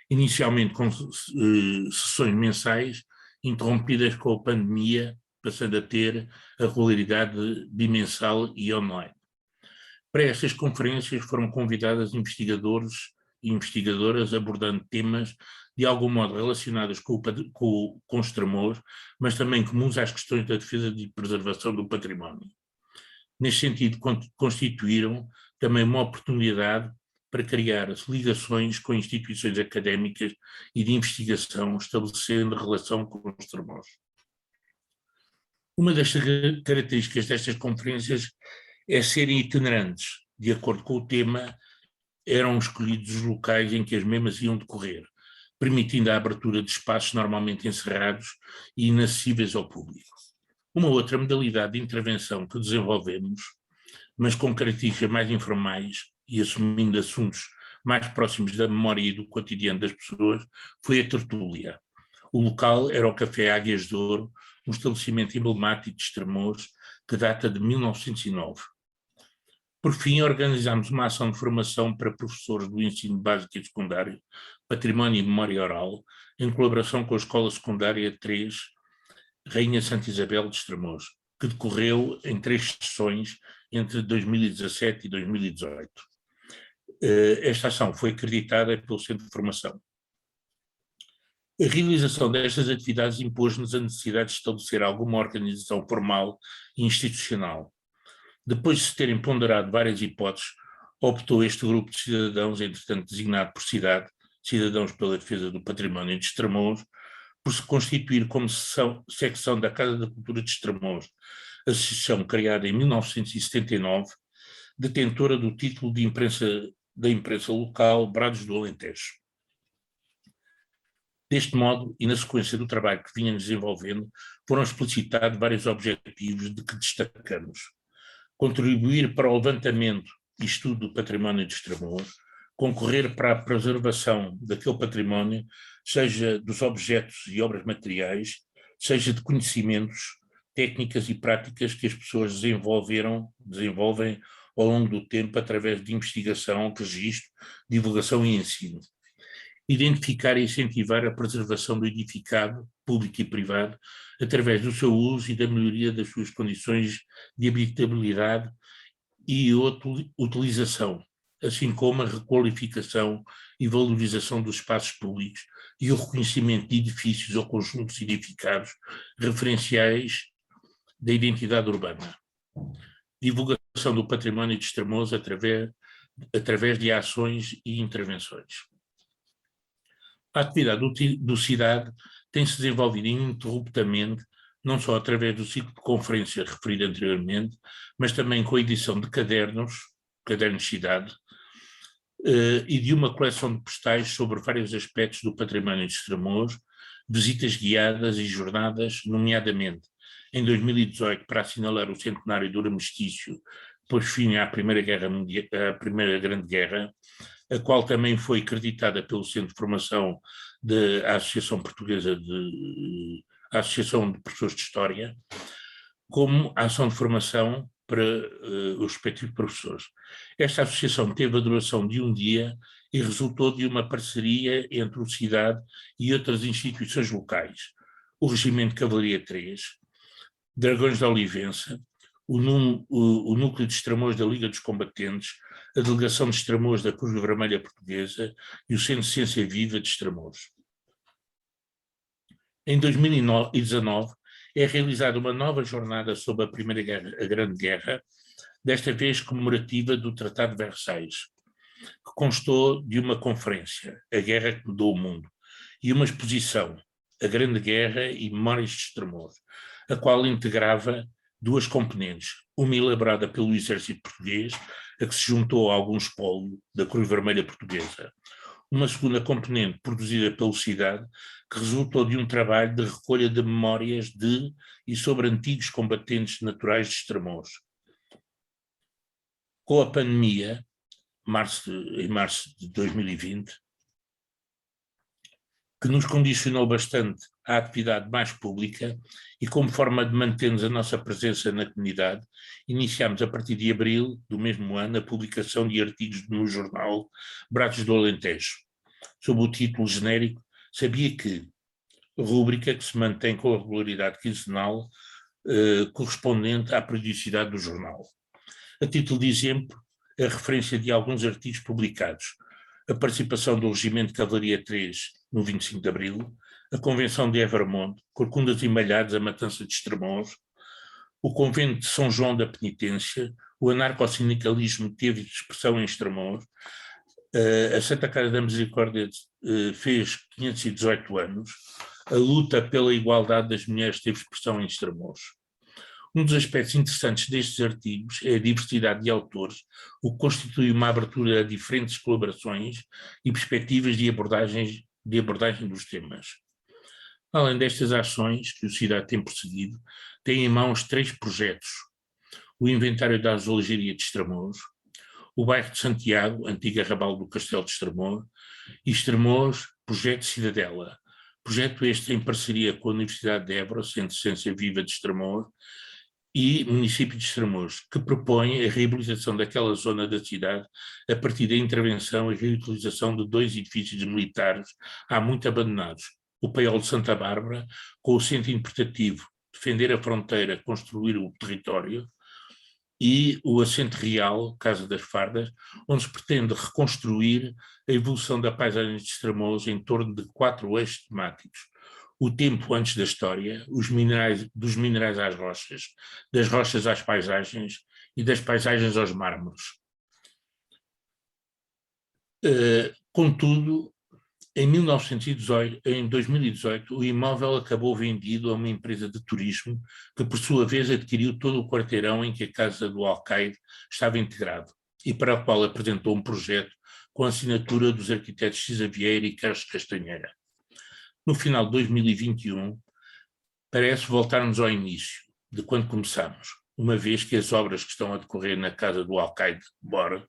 inicialmente com sessões mensais, interrompidas com a pandemia, passando a ter a regularidade bimensal e online. Para estas conferências foram convidadas investigadores e investigadoras abordando temas de algum modo relacionados com Estremoz, mas também comuns às questões da defesa e preservação do património. Neste sentido, constituíram também uma oportunidade para criar ligações com instituições académicas e de investigação, estabelecendo relação com Estremoz. Uma das características destas conferências é serem itinerantes. De acordo com o tema, eram escolhidos os locais em que as mesmas iam decorrer, permitindo a abertura de espaços normalmente encerrados e inacessíveis ao público. Uma outra modalidade de intervenção que desenvolvemos, mas com características mais informais e assumindo assuntos mais próximos da memória e do cotidiano das pessoas, foi a tertúlia. O local era o Café Águias de Ouro, um estabelecimento emblemático de Estremoz que data de 1909. Por fim, organizámos uma ação de formação para professores do ensino básico e secundário, património e memória oral, em colaboração com a Escola Secundária 3, Rainha Santa Isabel de Estremoz, que decorreu em 3 sessões entre 2017 e 2018. Esta ação foi acreditada pelo Centro de Formação. A realização destas atividades impôs-nos a necessidade de estabelecer alguma organização formal e institucional. Depois de se terem ponderado várias hipóteses, optou este grupo de cidadãos, entretanto designado por cidade, Cidadãos pela Defesa do Património de Estremoz, por se constituir como secção da Casa da Cultura de Estremoz, associação criada em 1979, detentora do título da imprensa local Brados do Alentejo. Deste modo, e na sequência do trabalho que vinhamos desenvolvendo, foram explicitados vários objetivos de que destacamos: contribuir para o levantamento e estudo do património de Estremoz, concorrer para a preservação daquele património, seja dos objetos e obras materiais, seja de conhecimentos, técnicas e práticas que as pessoas desenvolvem ao longo do tempo através de investigação, registro, divulgação e ensino. Identificar e incentivar a preservação do edificado, público e privado, através do seu uso e da melhoria das suas condições de habitabilidade e utilização, assim como a requalificação e valorização dos espaços públicos e o reconhecimento de edifícios ou conjuntos edificados referenciais da identidade urbana. Divulgação do património de Estremoz através de ações e intervenções. A atividade do CIDAD tem-se desenvolvido ininterruptamente, não só através do ciclo de conferência referido anteriormente, mas também com a edição de cadernos CIDAD, e de uma coleção de postais sobre vários aspectos do património de Estremoz, visitas guiadas e jornadas, nomeadamente em 2018 para assinalar o centenário do armistício pôs fim à Primeira Guerra Mundial, à Primeira Grande Guerra, a qual também foi acreditada pelo Centro de Formação da Associação Portuguesa a Associação de Professores de História, como ação de formação para os respectivos professores. Esta associação teve a duração de um dia e resultou de uma parceria entre o CIDAD e outras instituições locais, o Regimento de Cavalaria 3, Dragões da Olivença, o Núcleo de Estramões da Liga dos Combatentes, a Delegação de Estramões da Cruz Vermelha Portuguesa e o Centro de Ciência Viva de Estramões. Em 2019, é realizada uma nova jornada sobre a Grande Guerra, desta vez comemorativa do Tratado de Versailles, que constou de uma conferência, A Guerra que Mudou o Mundo, e uma exposição, A Grande Guerra e Memórias de Estramões, a qual integrava duas componentes, uma elaborada pelo Exército Português, a que se juntou a algum espólio da Cruz Vermelha Portuguesa, uma segunda componente produzida pelo CIDAD, que resultou de um trabalho de recolha de memórias de e sobre antigos combatentes naturais de Estramões. Com a pandemia, em março de 2020, que nos condicionou bastante à atividade mais pública e como forma de mantermos a nossa presença na comunidade, iniciámos a partir de abril do mesmo ano a publicação de artigos no jornal Braços do Alentejo, sob o título genérico Sabia que, rúbrica que se mantém com a regularidade quinzenal correspondente à periodicidade do jornal. A título de exemplo, a referência de alguns artigos publicados, a participação do Regimento de Cavalaria 3 no 25 de Abril, a Convenção de Evermonde, Corcundas e Malhados, a Matança de Estremoz, o Convento de São João da Penitência, o anarcossindicalismo teve expressão em Estremoz, a Santa Casa da Misericórdia fez 518 anos, a luta pela igualdade das mulheres teve expressão em Estremoz. Um dos aspectos interessantes destes artigos é a diversidade de autores, o que constitui uma abertura a diferentes colaborações e perspectivas de abordagem dos temas. Além destas ações que o CIDAD tem prosseguido, tem em mãos 3 projetos: o Inventário da Azulejaria de Estremoz, o Bairro de Santiago, antiga Arrabal do Castelo de Estremoz, e Estremoz, Projeto Cidadela. Projeto este em parceria com a Universidade de Évora, Centro de Ciência Viva de Estremoz, e município de Estremoz, que propõe a reabilitação daquela zona da cidade a partir da intervenção e reutilização de 2 edifícios militares há muito abandonados, o Paiol de Santa Bárbara, com o centro interpretativo Defender a Fronteira, Construir o Território, e o Assento Real, Casa das Fardas, onde se pretende reconstruir a evolução da paisagem de Estremoz em torno de 4 eixos temáticos: o tempo antes da história, dos minerais às rochas, das rochas às paisagens e das paisagens aos mármores. Contudo, em 2018, o imóvel acabou vendido a uma empresa de turismo que, por sua vez, adquiriu todo o quarteirão em que a Casa do Alcaide estava integrado e para o qual apresentou um projeto com a assinatura dos arquitetos Cisa Vieira e Carlos Castanheira. No final de 2021, parece voltarmos ao início, de quando começamos, uma vez que as obras que estão a decorrer na Casa do Alcaide de Bora,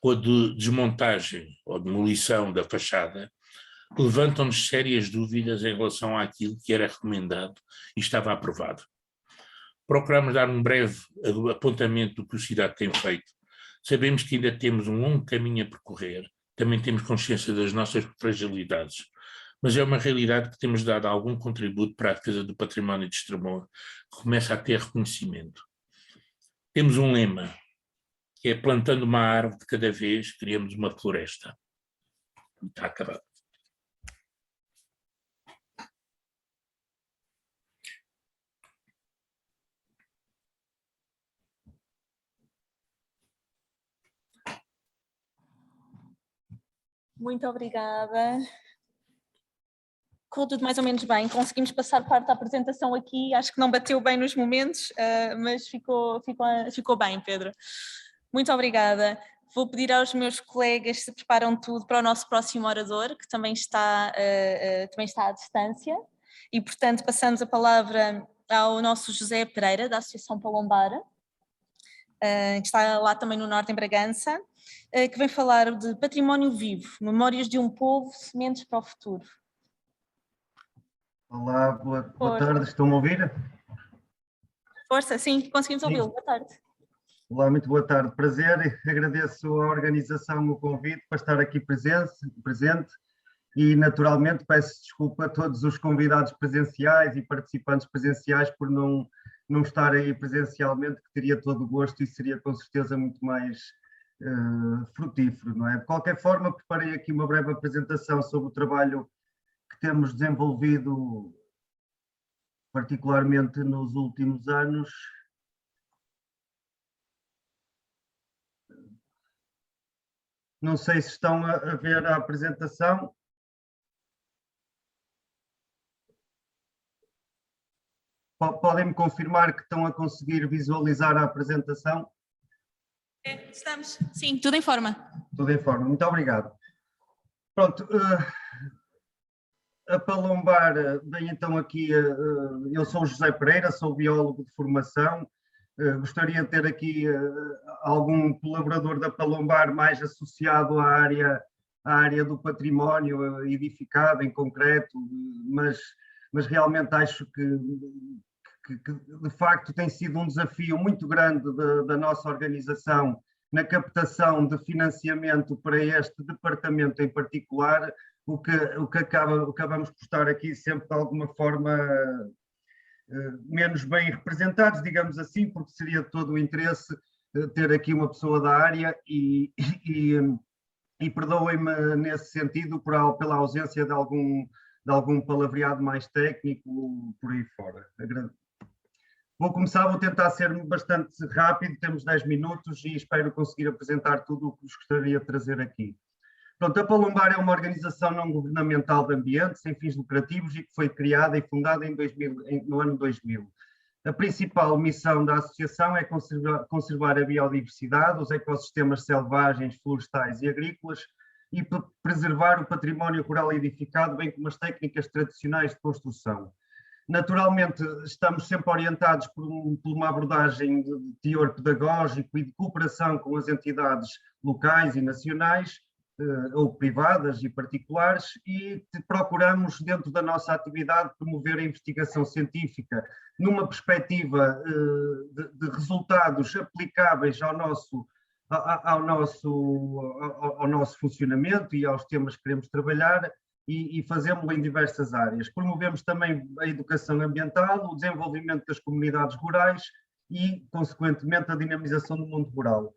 com a desmontagem ou demolição da fachada, levantam-nos sérias dúvidas em relação àquilo que era recomendado e estava aprovado. Procuramos dar um breve apontamento do que o CIDAD tem feito. Sabemos que ainda temos um longo caminho a percorrer, também temos consciência das nossas fragilidades, mas é uma realidade que temos dado algum contributo para a defesa do património de Estremoz, que começa a ter reconhecimento. Temos um lema, que é plantando uma árvore de cada vez, criamos uma floresta. Está acabado. Muito obrigada. Correu tudo mais ou menos bem, conseguimos passar parte da apresentação aqui, acho que não bateu bem nos momentos, mas ficou bem, Pedro. Muito obrigada. Vou pedir aos meus colegas se preparam tudo para o nosso próximo orador, que também está à distância, e portanto passamos a palavra ao nosso José Pereira, da Associação Palombara. que está lá também no norte, em Bragança, que vem falar de património vivo, memórias de um povo, sementes para o futuro. Olá, boa tarde, estão-me a ouvir? Força, sim, conseguimos ouvi-lo. Boa tarde. Olá, muito boa tarde, prazer. Agradeço à organização o convite para estar aqui presente e, naturalmente, peço desculpa a todos os convidados presenciais e participantes presenciais por não estar aí presencialmente, que teria todo o gosto e seria com certeza muito mais frutífero, não é? De qualquer forma, preparei aqui uma breve apresentação sobre o trabalho que temos desenvolvido, particularmente nos últimos anos. Não sei se estão a ver a apresentação. Podem-me confirmar que estão a conseguir visualizar a apresentação? Estamos, sim, tudo em forma. Tudo em forma, muito obrigado. Pronto, a Palombar, bem, então aqui, eu sou o José Pereira, sou biólogo de formação, gostaria de ter aqui algum colaborador da Palombar mais associado à área do património edificado em concreto, mas realmente acho que de facto tem sido um desafio muito grande da nossa organização na captação de financiamento para este departamento em particular, o que acabamos por estar aqui sempre de alguma forma menos bem representados, digamos assim, porque seria de todo o interesse ter aqui uma pessoa da área e perdoem-me nesse sentido pela ausência de algum palavreado mais técnico por aí fora. Vou tentar ser bastante rápido, temos 10 minutos e espero conseguir apresentar tudo o que vos gostaria de trazer aqui. Pronto, a Palombar é uma organização não governamental de ambiente, sem fins lucrativos e que foi criada e fundada no ano 2000. A principal missão da associação é conservar a biodiversidade, os ecossistemas selvagens, florestais e agrícolas e preservar o património rural edificado, bem como as técnicas tradicionais de construção. Naturalmente, estamos sempre orientados por uma abordagem de teor pedagógico e de cooperação com as entidades locais e nacionais, ou privadas e particulares, e procuramos, dentro da nossa atividade, promover a investigação científica numa perspectiva de resultados aplicáveis ao nosso funcionamento e aos temas que queremos trabalhar, e fazemos-lo em diversas áreas. Promovemos também a educação ambiental, o desenvolvimento das comunidades rurais e, consequentemente, a dinamização do mundo rural.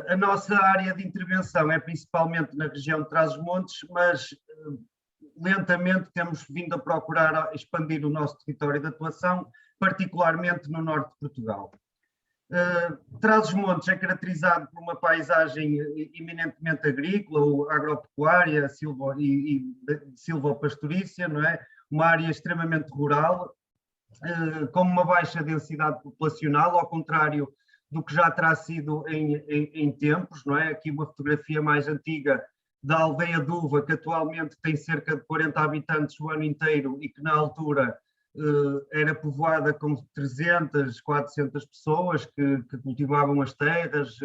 A nossa área de intervenção é principalmente na região de Trás-os-Montes, mas lentamente temos vindo a procurar expandir o nosso território de atuação, particularmente no norte de Portugal. Trás-os-Montes é caracterizado por uma paisagem eminentemente agrícola, ou agropecuária e silvopastorícia, não é? Uma área extremamente rural, com uma baixa densidade populacional, ao contrário do que já terá sido em tempos, não é? Aqui uma fotografia mais antiga da aldeia de Uva, que atualmente tem cerca de 40 habitantes o ano inteiro e que na altura era povoada com 300, 400 pessoas que cultivavam as terras,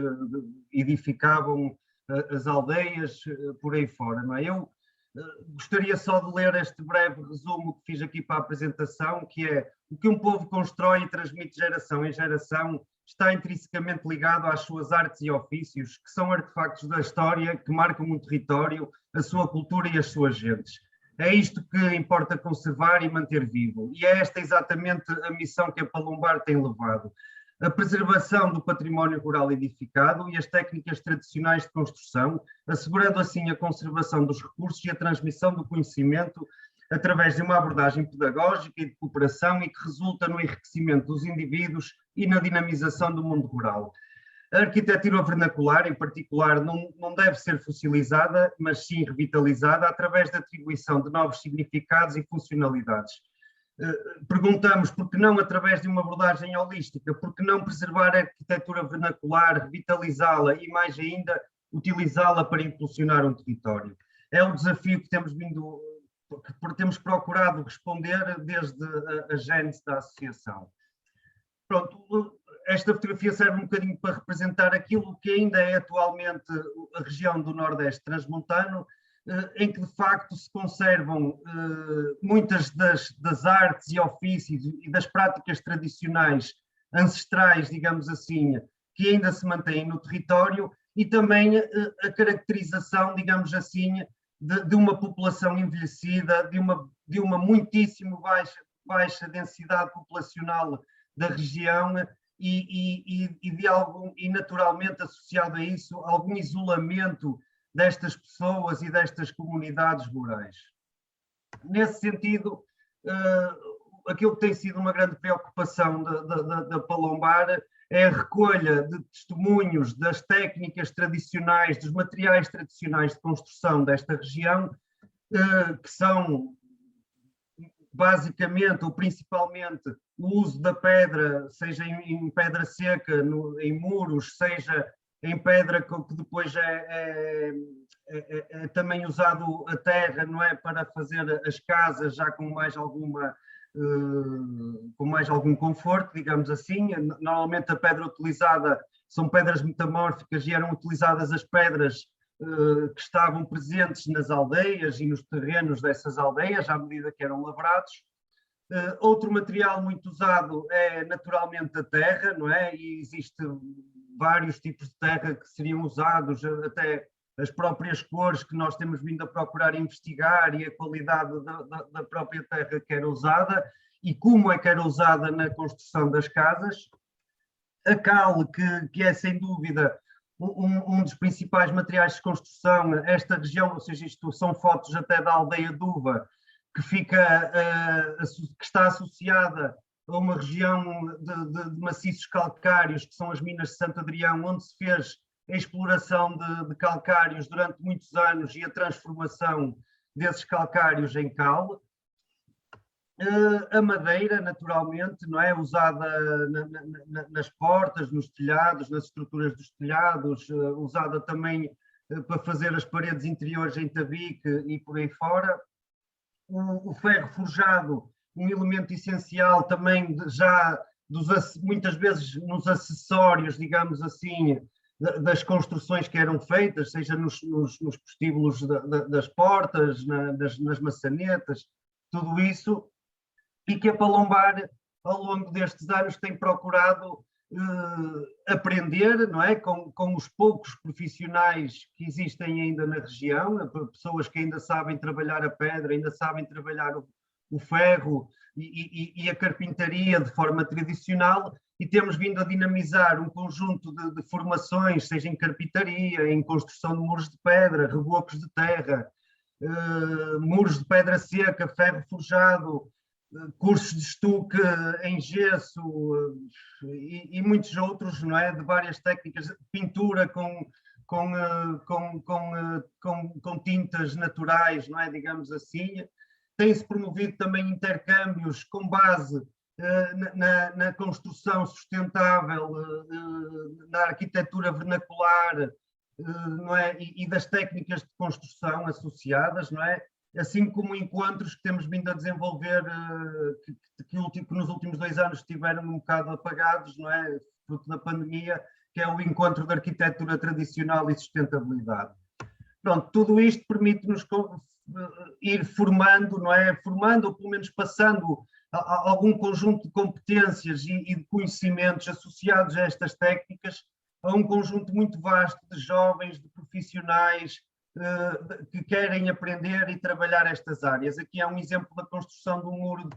edificavam as aldeias, por aí fora, não é? Eu gostaria só de ler este breve resumo que fiz aqui para a apresentação, que é: o que um povo constrói e transmite de geração em geração está intrinsecamente ligado às suas artes e ofícios, que são artefactos da história que marcam um território, a sua cultura e as suas gentes. É isto que importa conservar e manter vivo, e é esta exatamente a missão que a Palombar tem levado: a preservação do património rural edificado e as técnicas tradicionais de construção, assegurando assim a conservação dos recursos e a transmissão do conhecimento através de uma abordagem pedagógica e de cooperação e que resulta no enriquecimento dos indivíduos e na dinamização do mundo rural. A arquitetura vernacular, em particular, não deve ser fossilizada, mas sim revitalizada através da atribuição de novos significados e funcionalidades. Perguntamos por que não através de uma abordagem holística, por que não preservar a arquitetura vernacular, revitalizá-la e, mais ainda, utilizá-la para impulsionar um território. É um desafio que temos procurado responder desde a gênese da associação. Pronto, esta fotografia serve um bocadinho para representar aquilo que ainda é atualmente a região do Nordeste transmontano, em que de facto se conservam muitas das artes e ofícios e das práticas tradicionais ancestrais, digamos assim, que ainda se mantêm no território, e também a caracterização, digamos assim, de uma população envelhecida, de uma muitíssimo baixa densidade populacional da região e naturalmente associado a isso algum isolamento destas pessoas e destas comunidades rurais. Nesse sentido, aquilo que tem sido uma grande preocupação da Palombar é a recolha de testemunhos das técnicas tradicionais, dos materiais tradicionais de construção desta região, que são basicamente ou principalmente o uso da pedra, seja em pedra seca, em muros, seja em pedra que depois é também usado a terra, não é, para fazer as casas já com mais algum conforto, digamos assim. Normalmente a pedra utilizada são pedras metamórficas e eram utilizadas as pedras que estavam presentes nas aldeias e nos terrenos dessas aldeias à medida que eram lavrados. Outro material muito usado é naturalmente a terra, não é? E existem vários tipos de terra que seriam usados, até as próprias cores que nós temos vindo a procurar investigar e a qualidade da própria terra que era usada e como é que era usada na construção das casas. A cal, que é sem dúvida um dos principais materiais de construção, esta região, ou seja, isto são fotos até da aldeia de Uva, que está associada a uma região de maciços calcários, que são as minas de Santo Adrião, onde se fez a exploração de calcários durante muitos anos e a transformação desses calcários em cal. A madeira, naturalmente, não é, usada nas portas, nos telhados, nas estruturas dos telhados, usada também para fazer as paredes interiores em tabique e por aí fora. O ferro forjado, um elemento essencial também já muitas vezes nos acessórios, digamos assim, das construções que eram feitas, seja nos prostíbulos das portas, nas maçanetas, tudo isso, e que a Palombar, ao longo destes anos, tem procurado aprender, não é? Com os poucos profissionais que existem ainda na região, pessoas que ainda sabem trabalhar a pedra, ainda sabem trabalhar o ferro e a carpintaria de forma tradicional, e temos vindo a dinamizar um conjunto de formações, seja em carpintaria, em construção de muros de pedra, rebocos de terra, muros de pedra seca, ferro forjado, cursos de estuque em gesso e muitos outros, não é? De várias técnicas, pintura com tintas naturais, não é? Digamos assim. Tem-se promovido também intercâmbios com base na construção sustentável, na arquitetura vernacular, não é? E das técnicas de construção associadas, não é? Assim como encontros que temos vindo a desenvolver, que nos últimos 2 anos estiveram um bocado apagados, não é? Fruto da pandemia, que é o encontro de arquitetura tradicional e sustentabilidade. Pronto, tudo isto permite-nos ir formando, não é? Formando, ou pelo menos passando algum conjunto de competências e de conhecimentos associados a estas técnicas a um conjunto muito vasto de jovens, de profissionais, que querem aprender e trabalhar estas áreas. Aqui há um exemplo da construção de um muro de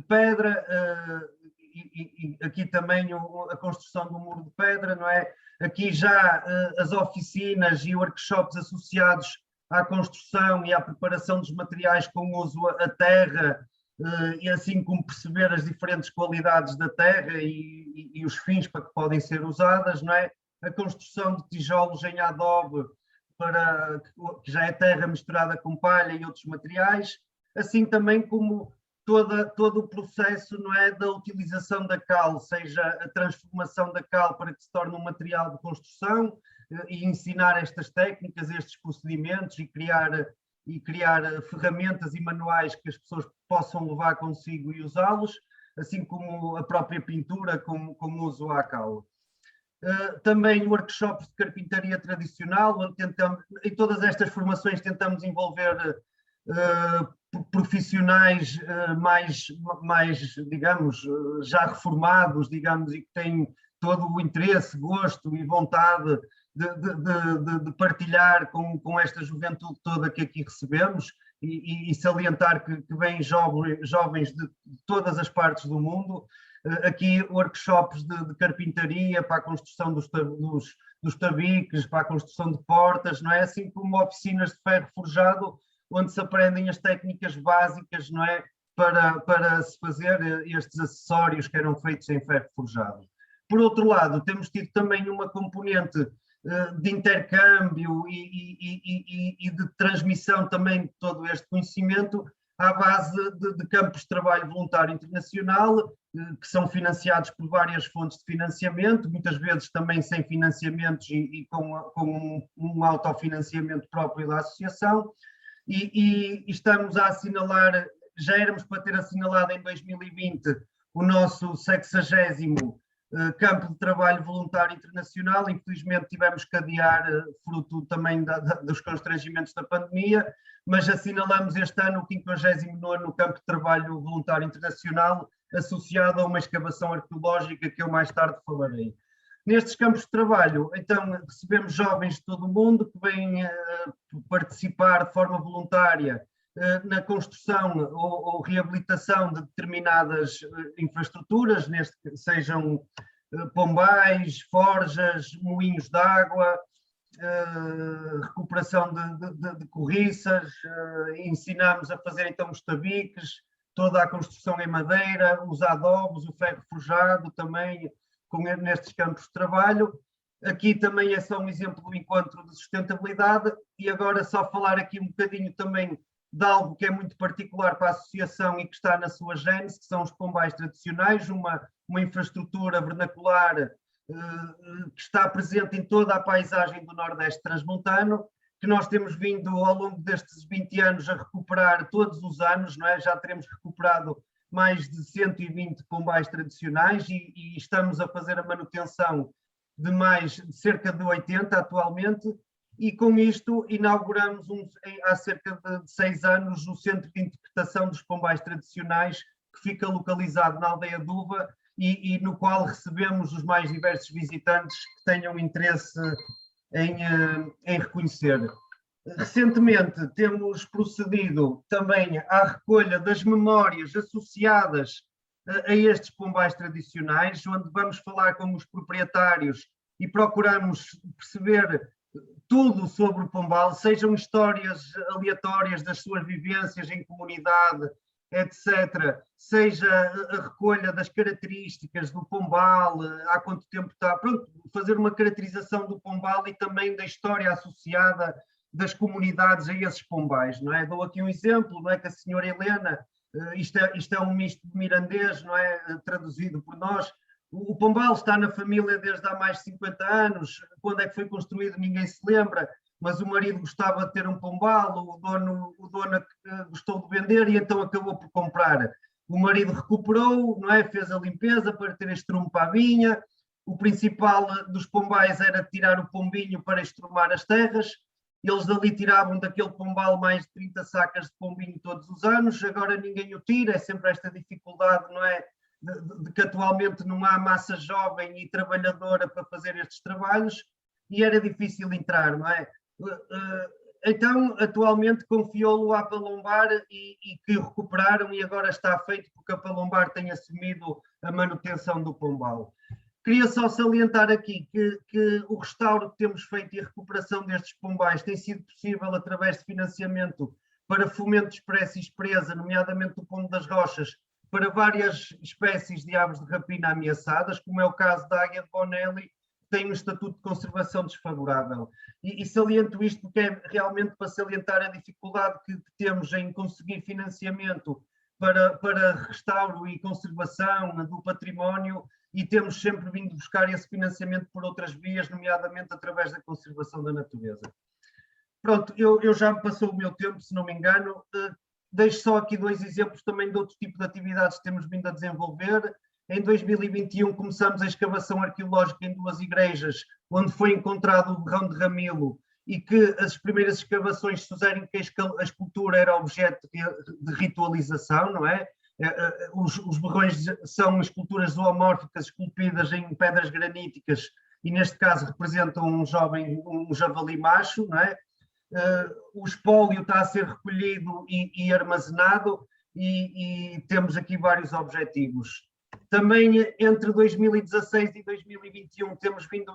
pedra e aqui também a construção de um muro de pedra, não é? Aqui já as oficinas e workshops associados à construção e à preparação dos materiais com uso a terra, e assim como perceber as diferentes qualidades da terra e os fins para que podem ser usadas, não é? A construção de tijolos em adobe, que já é terra misturada com palha e outros materiais, assim também como todo o processo, não é, da utilização da cal, seja a transformação da cal para que se torne um material de construção e ensinar estas técnicas, estes procedimentos e criar ferramentas e manuais que as pessoas possam levar consigo e usá-los, assim como a própria pintura, como uso à cal. Também workshops de carpintaria tradicional, onde tentamos, em todas estas formações tentamos envolver profissionais mais, digamos, já reformados, digamos, e que têm todo o interesse, gosto e vontade de partilhar com esta juventude toda que aqui recebemos e salientar que vêm jovens de todas as partes do mundo. Aqui workshops de carpintaria para a construção dos tabiques, para a construção de portas, não é? Assim como oficinas de ferro forjado, onde se aprendem as técnicas básicas, não é? Para se fazer estes acessórios que eram feitos em ferro forjado. Por outro lado, temos tido também uma componente de intercâmbio e de transmissão também de todo este conhecimento à base de campos de trabalho voluntário internacional, que são financiados por várias fontes de financiamento, muitas vezes também sem financiamentos e com um autofinanciamento próprio da associação, e estamos a assinalar, já éramos para ter assinalado em 2020 o nosso 60º campo de trabalho voluntário internacional. Infelizmente tivemos que adiar, fruto também dos constrangimentos da pandemia, mas assinalamos este ano o 59º campo de trabalho voluntário internacional, associado a uma escavação arqueológica que eu mais tarde falarei. Nestes campos de trabalho, então, recebemos jovens de todo o mundo que vêm participar de forma voluntária na construção ou reabilitação de determinadas infraestruturas, sejam pombais, forjas, moinhos de água, recuperação de corriças, ensinamos a fazer então os tabiques, toda a construção em madeira, os adobos, o ferro forjado também nestes campos de trabalho. Aqui também é só um exemplo do encontro de sustentabilidade, e agora só falar aqui um bocadinho também de algo que é muito particular para a associação e que está na sua gênese, que são os pombais tradicionais, uma infraestrutura vernacular que está presente em toda a paisagem do Nordeste transmontano, que nós temos vindo ao longo destes 20 anos a recuperar todos os anos, não é? Já teremos recuperado mais de 120 pombais tradicionais e estamos a fazer a manutenção de cerca de 80 atualmente, e com isto inauguramos há cerca de 6 anos o Centro de Interpretação dos Pombais Tradicionais, que fica localizado na Aldeia de Uva e no qual recebemos os mais diversos visitantes que tenham interesse em reconhecer. Recentemente temos procedido também à recolha das memórias associadas a estes pombais tradicionais, onde vamos falar com os proprietários e procuramos perceber tudo sobre o pombal, sejam histórias aleatórias das suas vivências em comunidade, etc., seja a recolha das características do pombal, há quanto tempo está, pronto, fazer uma caracterização do pombal e também da história associada das comunidades a esses pombais, não é? Dou aqui um exemplo, não é, que a senhora Helena, isto é um misto de mirandês, não é, traduzido por nós. O pombal está na família desde há mais de 50 anos, quando é que foi construído ninguém se lembra, mas o marido gostava de ter um pombal, o dono gostou de vender e então acabou por comprar. O marido recuperou, não é, fez a limpeza para ter estrume para a vinha. O principal dos pombais era tirar o pombinho para estrumar as terras. Eles dali tiravam daquele pombal mais de 30 sacas de pombinho todos os anos, agora ninguém o tira, é sempre esta dificuldade, não é? De que atualmente não há massa jovem e trabalhadora para fazer estes trabalhos, e era difícil entrar, não é? Então, atualmente confiou-lo à Palombar e que recuperaram, e agora está feito porque a Palombar tem assumido a manutenção do pombal. Queria só salientar aqui que o restauro que temos feito e a recuperação destes pombais tem sido possível através de financiamento para fomento de espécies presa, nomeadamente do pombo das rochas, para várias espécies de aves de rapina ameaçadas, como é o caso da águia de Bonelli, que tem um estatuto de conservação desfavorável. E saliento isto porque é realmente para salientar a dificuldade que temos em conseguir financiamento para restauro e conservação do património, e temos sempre vindo buscar esse financiamento por outras vias, nomeadamente através da conservação da natureza. Pronto, eu já me passou o meu tempo, se não me engano. deixo só aqui 2 exemplos também de outro tipo de atividades que temos vindo a desenvolver. Em 2021 começamos a escavação arqueológica em 2 igrejas, onde foi encontrado o berrão de Ramilo, e que as primeiras escavações sugerem que a escultura era objeto de ritualização, não é? Os berrões são esculturas zoomórficas esculpidas em pedras graníticas e neste caso representam um javali macho, não é? O espólio está a ser recolhido e armazenado e temos aqui vários objetivos. Também entre 2016 e 2021 temos vindo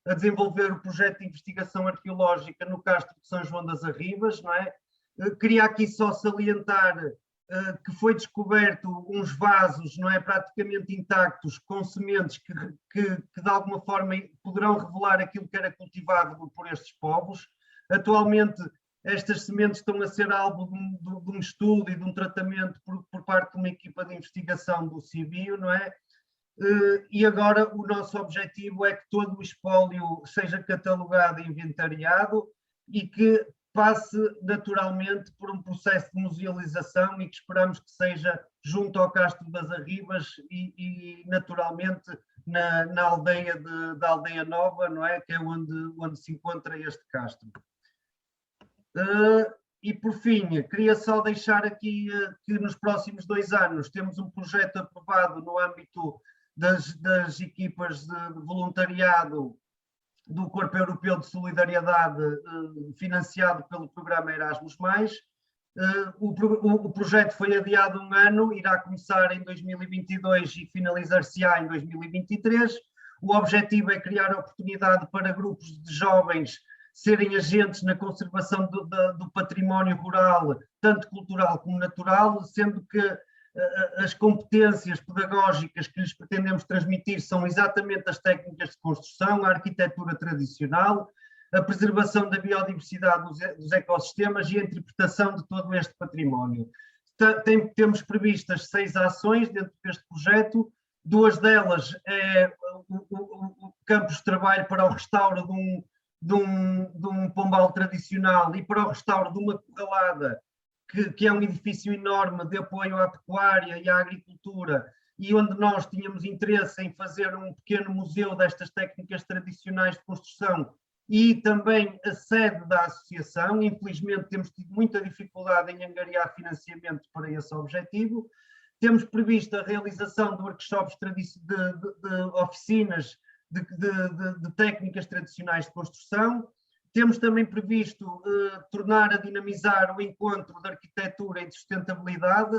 a desenvolver o projeto de investigação arqueológica no Castro de São João das Arribas, não é? Queria aqui só salientar que foi descoberto uns vasos, não é, praticamente intactos, com sementes que de alguma forma poderão revelar aquilo que era cultivado por estes povos. Atualmente estas sementes estão a ser alvo de um estudo e de um tratamento por parte de uma equipa de investigação do CIBIO, não é? E agora o nosso objetivo é que todo o espólio seja catalogado e inventariado e que passe naturalmente por um processo de musealização e que esperamos que seja junto ao Castro das Arribas e naturalmente na aldeia da Aldeia Nova, não é? Que é onde se encontra este castro. E por fim, queria só deixar aqui que nos próximos 2 anos temos um projeto aprovado no âmbito das equipas de voluntariado do Corpo Europeu de Solidariedade, financiado pelo programa Erasmus+. O projeto foi adiado 1 ano, irá começar em 2022 e finalizar-se-á em 2023. O objetivo é criar oportunidade para grupos de jovens serem agentes na conservação do património rural, tanto cultural como natural, sendo que as competências pedagógicas que lhes pretendemos transmitir são exatamente as técnicas de construção, a arquitetura tradicional, a preservação da biodiversidade dos ecossistemas e a interpretação de todo este património. Temos previstas 6 ações dentro deste projeto, 2 delas é o campus de trabalho para o restauro de um pombal tradicional e para o restauro de uma corralada, que é um edifício enorme de apoio à pecuária e à agricultura, e onde nós tínhamos interesse em fazer um pequeno museu destas técnicas tradicionais de construção e também a sede da associação. Infelizmente temos tido muita dificuldade em angariar financiamento para esse objetivo. Temos previsto a realização de workshops de oficinas de técnicas tradicionais de construção. Temos também previsto tornar a dinamizar o encontro de arquitetura e de sustentabilidade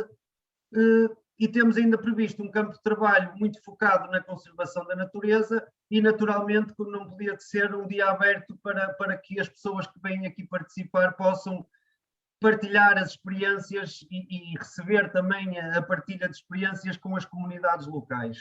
e temos ainda previsto um campo de trabalho muito focado na conservação da natureza e, naturalmente, como não podia ser, um dia aberto para que as pessoas que vêm aqui participar possam partilhar as experiências e receber também a partilha de experiências com as comunidades locais.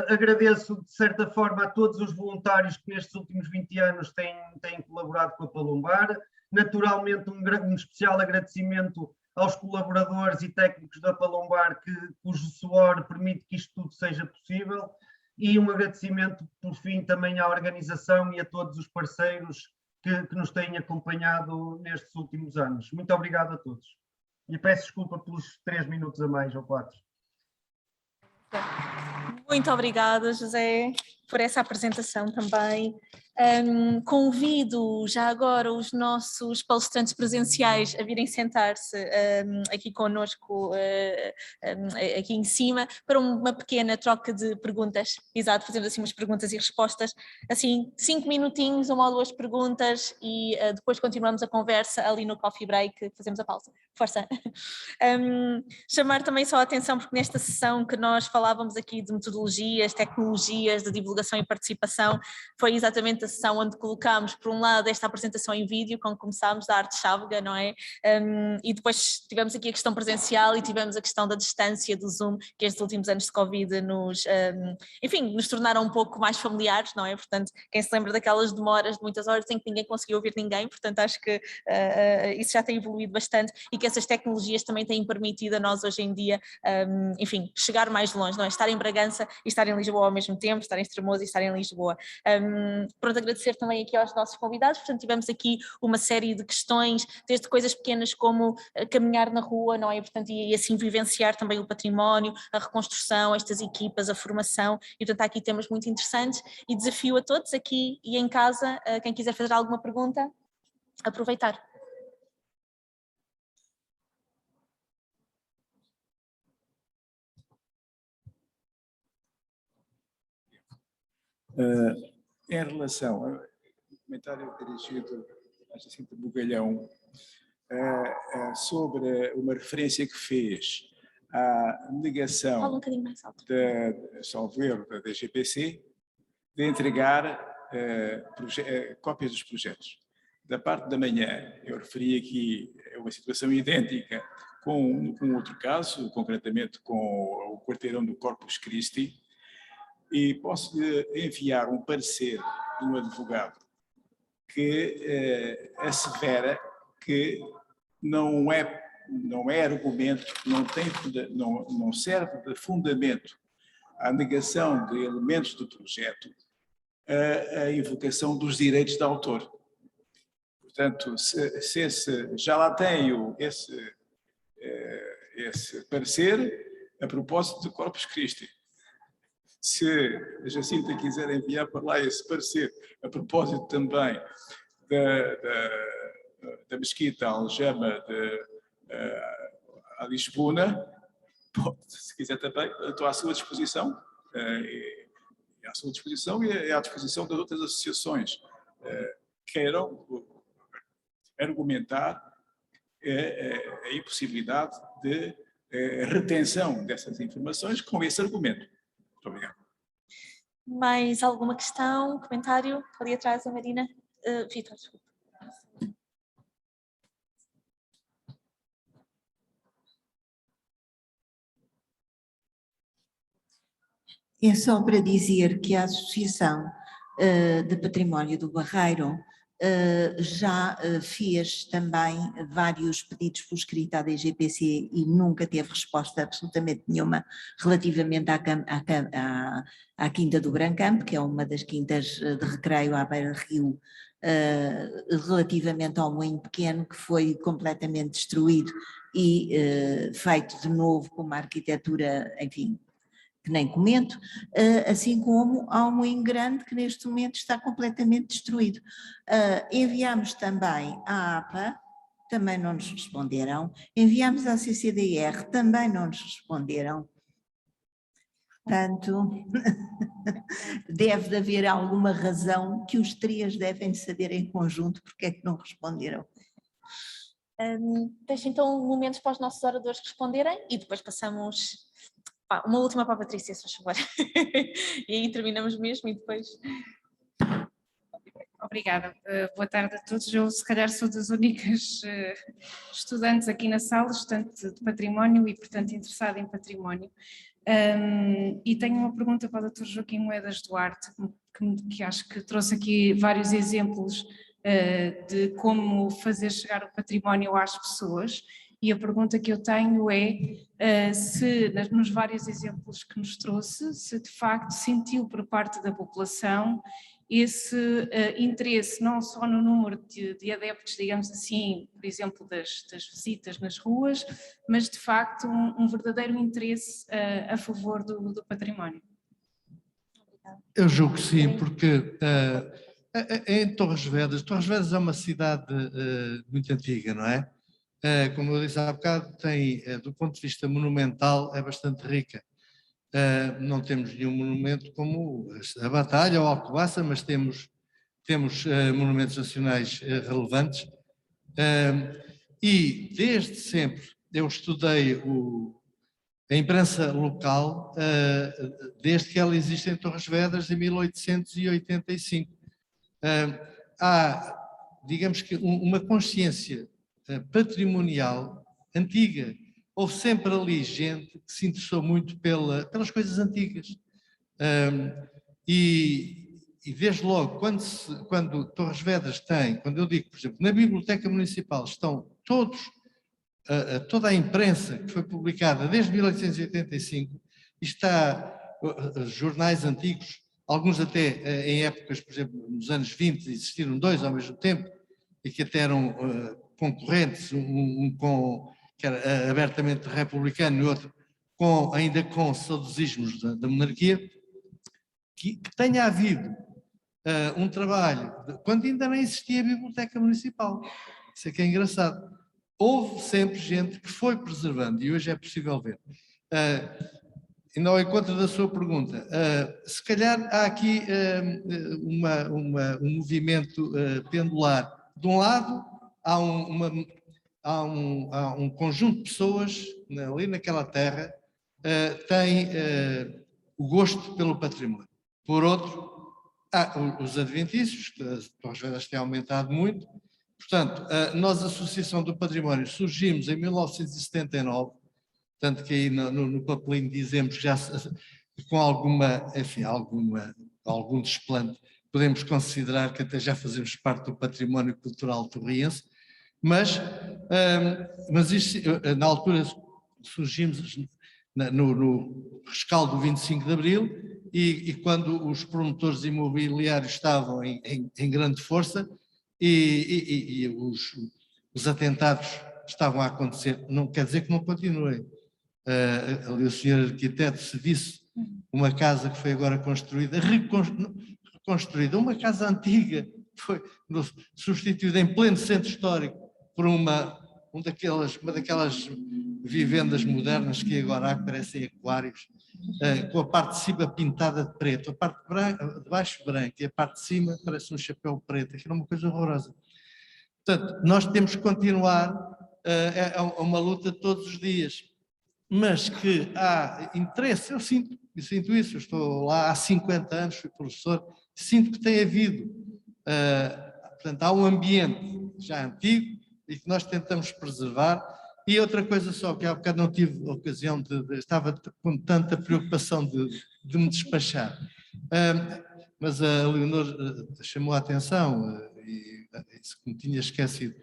Agradeço, de certa forma, a todos os voluntários que nestes últimos 20 anos têm colaborado com a Palombar. Naturalmente, um especial agradecimento aos colaboradores e técnicos da Palombar, cujo suor permite que isto tudo seja possível. E um agradecimento, por fim, também à organização e a todos os parceiros que nos têm acompanhado nestes últimos anos. Muito obrigado a todos. E peço desculpa pelos 3 minutos a mais ou 4. Muito obrigada, José, por essa apresentação também. Convido já agora os nossos palestrantes presenciais a virem sentar-se aqui connosco, aqui em cima, para uma pequena troca de perguntas. Exato, fazemos assim umas perguntas e respostas, assim 5 minutinhos, 1 ou 2 perguntas e depois continuamos a conversa ali no coffee break, fazemos a pausa. Força! Chamar também só a atenção, porque nesta sessão que nós falávamos aqui de metodologias, tecnologias, de divulgação e participação, foi exatamente a sessão onde colocámos, por um lado, esta apresentação em vídeo, quando começámos, da arte chávega, não é? E depois tivemos aqui a questão presencial e tivemos a questão da distância, do Zoom, que estes últimos anos de Covid nos tornaram um pouco mais familiares, não é? Portanto, quem se lembra daquelas demoras de muitas horas em que ninguém conseguiu ouvir ninguém, portanto acho que isso já tem evoluído bastante e que essas tecnologias também têm permitido a nós hoje em dia, chegar mais longe, não é? Estar em Bragança e estar em Lisboa ao mesmo tempo, estar em Extremadura Estremoz e estar em Lisboa. Pronto, agradecer também aqui aos nossos convidados. Portanto, tivemos aqui uma série de questões, desde coisas pequenas como caminhar na rua, não é? Portanto, e assim vivenciar também o património, a reconstrução, estas equipas, a formação, e portanto há aqui temas muito interessantes, e desafio a todos aqui e em casa, quem quiser fazer alguma pergunta, aproveitar. Em relação ao comentário dirigido a Jacinta Bugalhão sobre uma referência que fez à negação da DGPC de entregar cópias dos projetos. Da parte da manhã, eu referi aqui uma situação idêntica com outro caso, concretamente com o quarteirão do Corpus Christi, e posso enviar um parecer de um advogado que assevera que não é argumento, não serve de fundamento à negação de elementos do projeto a invocação dos direitos de autor. Portanto, se já lá tenho esse parecer a propósito do Corpus Christi. Se a Jacinta quiser enviar para lá esse parecer a propósito também da mesquita Aljama a Lisboa, se quiser também, estou à sua disposição, e à disposição das outras associações queiram argumentar a impossibilidade de retenção dessas informações com esse argumento. Muito obrigado. Mais alguma questão, comentário? Ali atrás, a Marina. Vítor, desculpa. É só para dizer que a Associação de Património do Barreiro já fez também vários pedidos por escrito à DGPC e nunca teve resposta absolutamente nenhuma relativamente à Quinta do Brancampo, que é uma das quintas de recreio à beira-rio, relativamente ao Moinho Pequeno, que foi completamente destruído e feito de novo com uma arquitetura, enfim, que nem comento, assim como há um Moinho Grande que neste momento está completamente destruído. Enviámos também à APA, também não nos responderam, enviámos à CCDR, também não nos responderam. Portanto, deve de haver alguma razão que os três devem saber em conjunto porque é que não responderam. Deixa então momentos para os nossos oradores responderem e depois passamos... uma última para a Patrícia, se faz favor. E aí terminamos mesmo e depois... Obrigada. Boa tarde a todos. Eu, se calhar, sou das únicas estudantes aqui na sala, estudante de património e, portanto, interessada em património. E tenho uma pergunta para o Dr. Joaquim Moedas Duarte, que acho que trouxe aqui vários exemplos de como fazer chegar o património às pessoas. E a pergunta que eu tenho é se, nos vários exemplos que nos trouxe, se de facto sentiu por parte da população esse interesse não só no número de adeptos, digamos assim, por exemplo, das visitas nas ruas, mas de facto um verdadeiro interesse a favor do património. Eu julgo que sim, porque em Torres Vedras é uma cidade muito antiga, não é? Como eu disse há bocado, tem, do ponto de vista monumental, é bastante rica. Não temos nenhum monumento como a Batalha ou a Alcobaça, mas temos monumentos nacionais relevantes. E desde sempre eu estudei a imprensa local, desde que ela existe em Torres Vedras, em 1885. Há, digamos que, uma consciência patrimonial antiga. Houve sempre ali gente que se interessou muito pelas coisas antigas. E desde logo, quando Torres Vedras tem, quando eu digo, por exemplo, na Biblioteca Municipal estão toda a imprensa que foi publicada desde 1885, está jornais antigos, alguns até em épocas, por exemplo, nos anos 20, existiram 2 ao mesmo tempo, e que até eram concorrentes, que era abertamente republicano e outro ainda com saudosismos da monarquia, que tenha havido um trabalho, quando ainda não existia a Biblioteca Municipal. Isso é que é engraçado. Houve sempre gente que foi preservando, e hoje é possível ver. Ainda ao encontro da sua pergunta, se calhar há aqui um movimento pendular. De um lado, há um conjunto de pessoas ali naquela terra tem o gosto pelo património. Por outro, há os adventícios, que as Torres Vedras têm aumentado muito. Portanto, nós, a Associação do Património, surgimos em 1979, tanto que aí no papelinho dizemos já com algum desplante, podemos considerar que até já fazemos parte do património cultural torriense, mas isto, na altura surgimos no rescaldo do 25 de Abril e quando os promotores imobiliários estavam em grande força e os atentados estavam a acontecer, não quer dizer que não continuem. Ali o senhor arquiteto, se visse uma casa que foi agora construída, reconstruída, uma casa antiga, foi substituída em pleno centro histórico por uma daquelas vivendas modernas que agora há, que parecem aquários, com a parte de cima pintada de preto, a parte de baixo branca e a parte de cima parece um chapéu preto, aquilo é uma coisa horrorosa. Portanto, nós temos que continuar uma luta todos os dias, mas que há interesse, eu sinto isso, eu estou lá há 50 anos, fui professor, sinto que tem havido, portanto, há um ambiente já antigo e que nós tentamos preservar. E outra coisa só, que há bocado não tive ocasião estava com tanta preocupação de me despachar, mas a Leonor chamou a atenção, e isso que me tinha esquecido.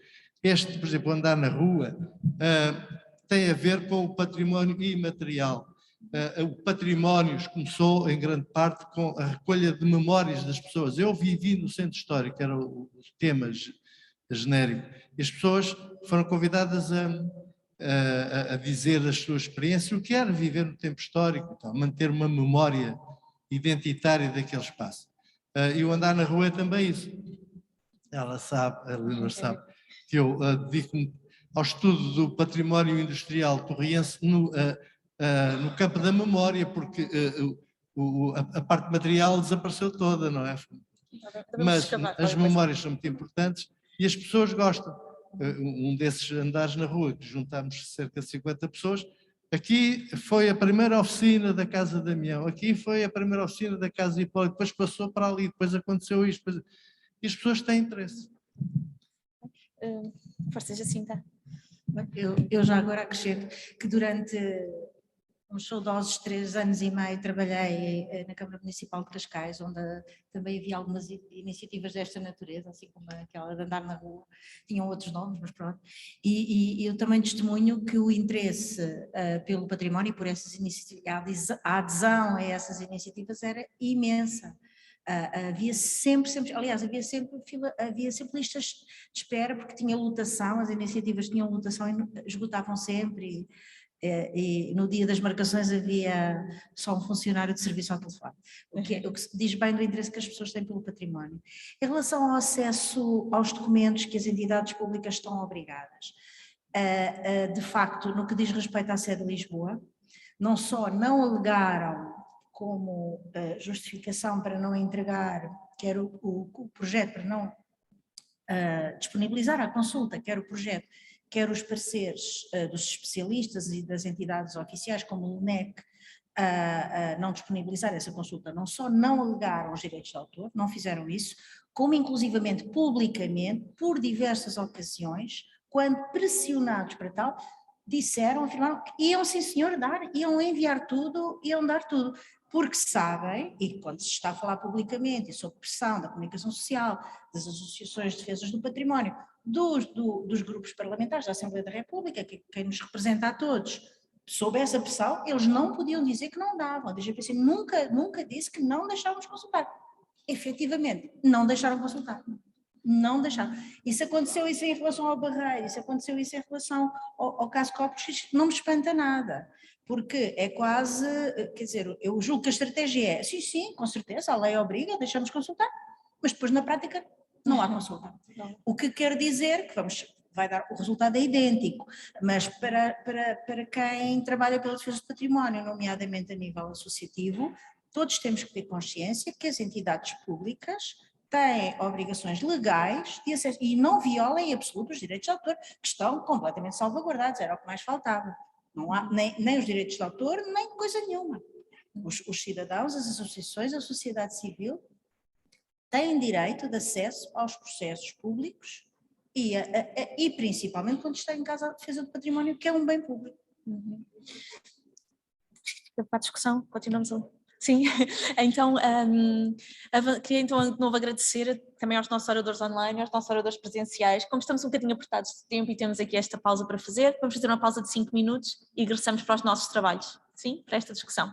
Este, por exemplo, andar na rua, tem a ver com o património imaterial. O património começou, em grande parte, com a recolha de memórias das pessoas. Eu vivi no centro histórico, era o tema genérico, e as pessoas foram convidadas a dizer as suas experiências, o que era viver no tempo histórico, então, manter uma memória identitária daquele espaço. E o andar na rua é também isso. Ela sabe, a Leonor sabe, que eu dedico-me ao estudo do património industrial torriense no campo da memória, porque a parte material desapareceu toda, não é? Mas as memórias são muito importantes e as pessoas gostam. Um desses andares na rua, que juntámos cerca de 50 pessoas, aqui foi a primeira oficina da Casa Damião, aqui foi a primeira oficina da Casa Hipólito, depois passou para ali, depois aconteceu isto, e as pessoas têm interesse. Força, Jacinta. Eu já agora acrescento que durante uns saudosos 3 anos e meio trabalhei na Câmara Municipal de Cascais, onde também havia algumas iniciativas desta natureza, assim como aquela de andar na rua, tinham outros nomes, mas pronto. E eu também testemunho que o interesse pelo património e por essas iniciativas, a adesão a essas iniciativas era imensa. Havia sempre, aliás, havia sempre listas de espera, porque tinha lotação, as iniciativas tinham lotação e esgotavam sempre, e no dia das marcações havia só um funcionário de serviço ao telefone, o que diz bem do interesse que as pessoas têm pelo património. Em relação ao acesso aos documentos que as entidades públicas estão obrigadas, de facto, no que diz respeito à sede de Lisboa, não só não alegaram como justificação para não entregar, quer o projeto para não disponibilizar a consulta, quer o projeto, quer os pareceres dos especialistas e das entidades oficiais, como o INEC, não disponibilizar essa consulta. Não só não alegaram os direitos de autor, não fizeram isso, como inclusivamente publicamente, por diversas ocasiões, quando pressionados para tal, afirmaram que iam sim senhor iam enviar tudo, iam dar tudo, porque sabem, e quando se está a falar publicamente e sob pressão da comunicação social, das associações de defesas do património, dos grupos parlamentares da Assembleia da República, quem nos representa a todos, sob essa pressão, eles não podiam dizer que não davam. A DGPC nunca disse que não deixávamos consultar. Efetivamente, não deixaram consultar. Não deixaram. Isso aconteceu isso em relação ao Barreiro, isso aconteceu isso em relação ao caso Copos, isto não me espanta nada, porque é quase, quer dizer, eu julgo que a estratégia é, sim, com certeza, a lei obriga, deixamos consultar, mas depois na prática não há consulta. O que quer dizer que vai dar, o resultado é idêntico, mas para quem trabalha pela defesa do património, nomeadamente a nível associativo, todos temos que ter consciência que as entidades públicas têm obrigações legais de acesso e não violem em absoluto os direitos de autor, que estão completamente salvaguardados, era o que mais faltava. Não há nem os direitos de autor, nem coisa nenhuma. Os cidadãos, as associações, a sociedade civil têm direito de acesso aos processos públicos e principalmente quando está em causa a defesa do património, que é um bem público. Para a discussão, continuamos a... Sim, então queria então de novo agradecer também aos nossos oradores online, aos nossos oradores presenciais. Como estamos um bocadinho apertados de tempo e temos aqui esta pausa para fazer, vamos fazer uma pausa de 5 minutos e regressamos para os nossos trabalhos, sim, para esta discussão.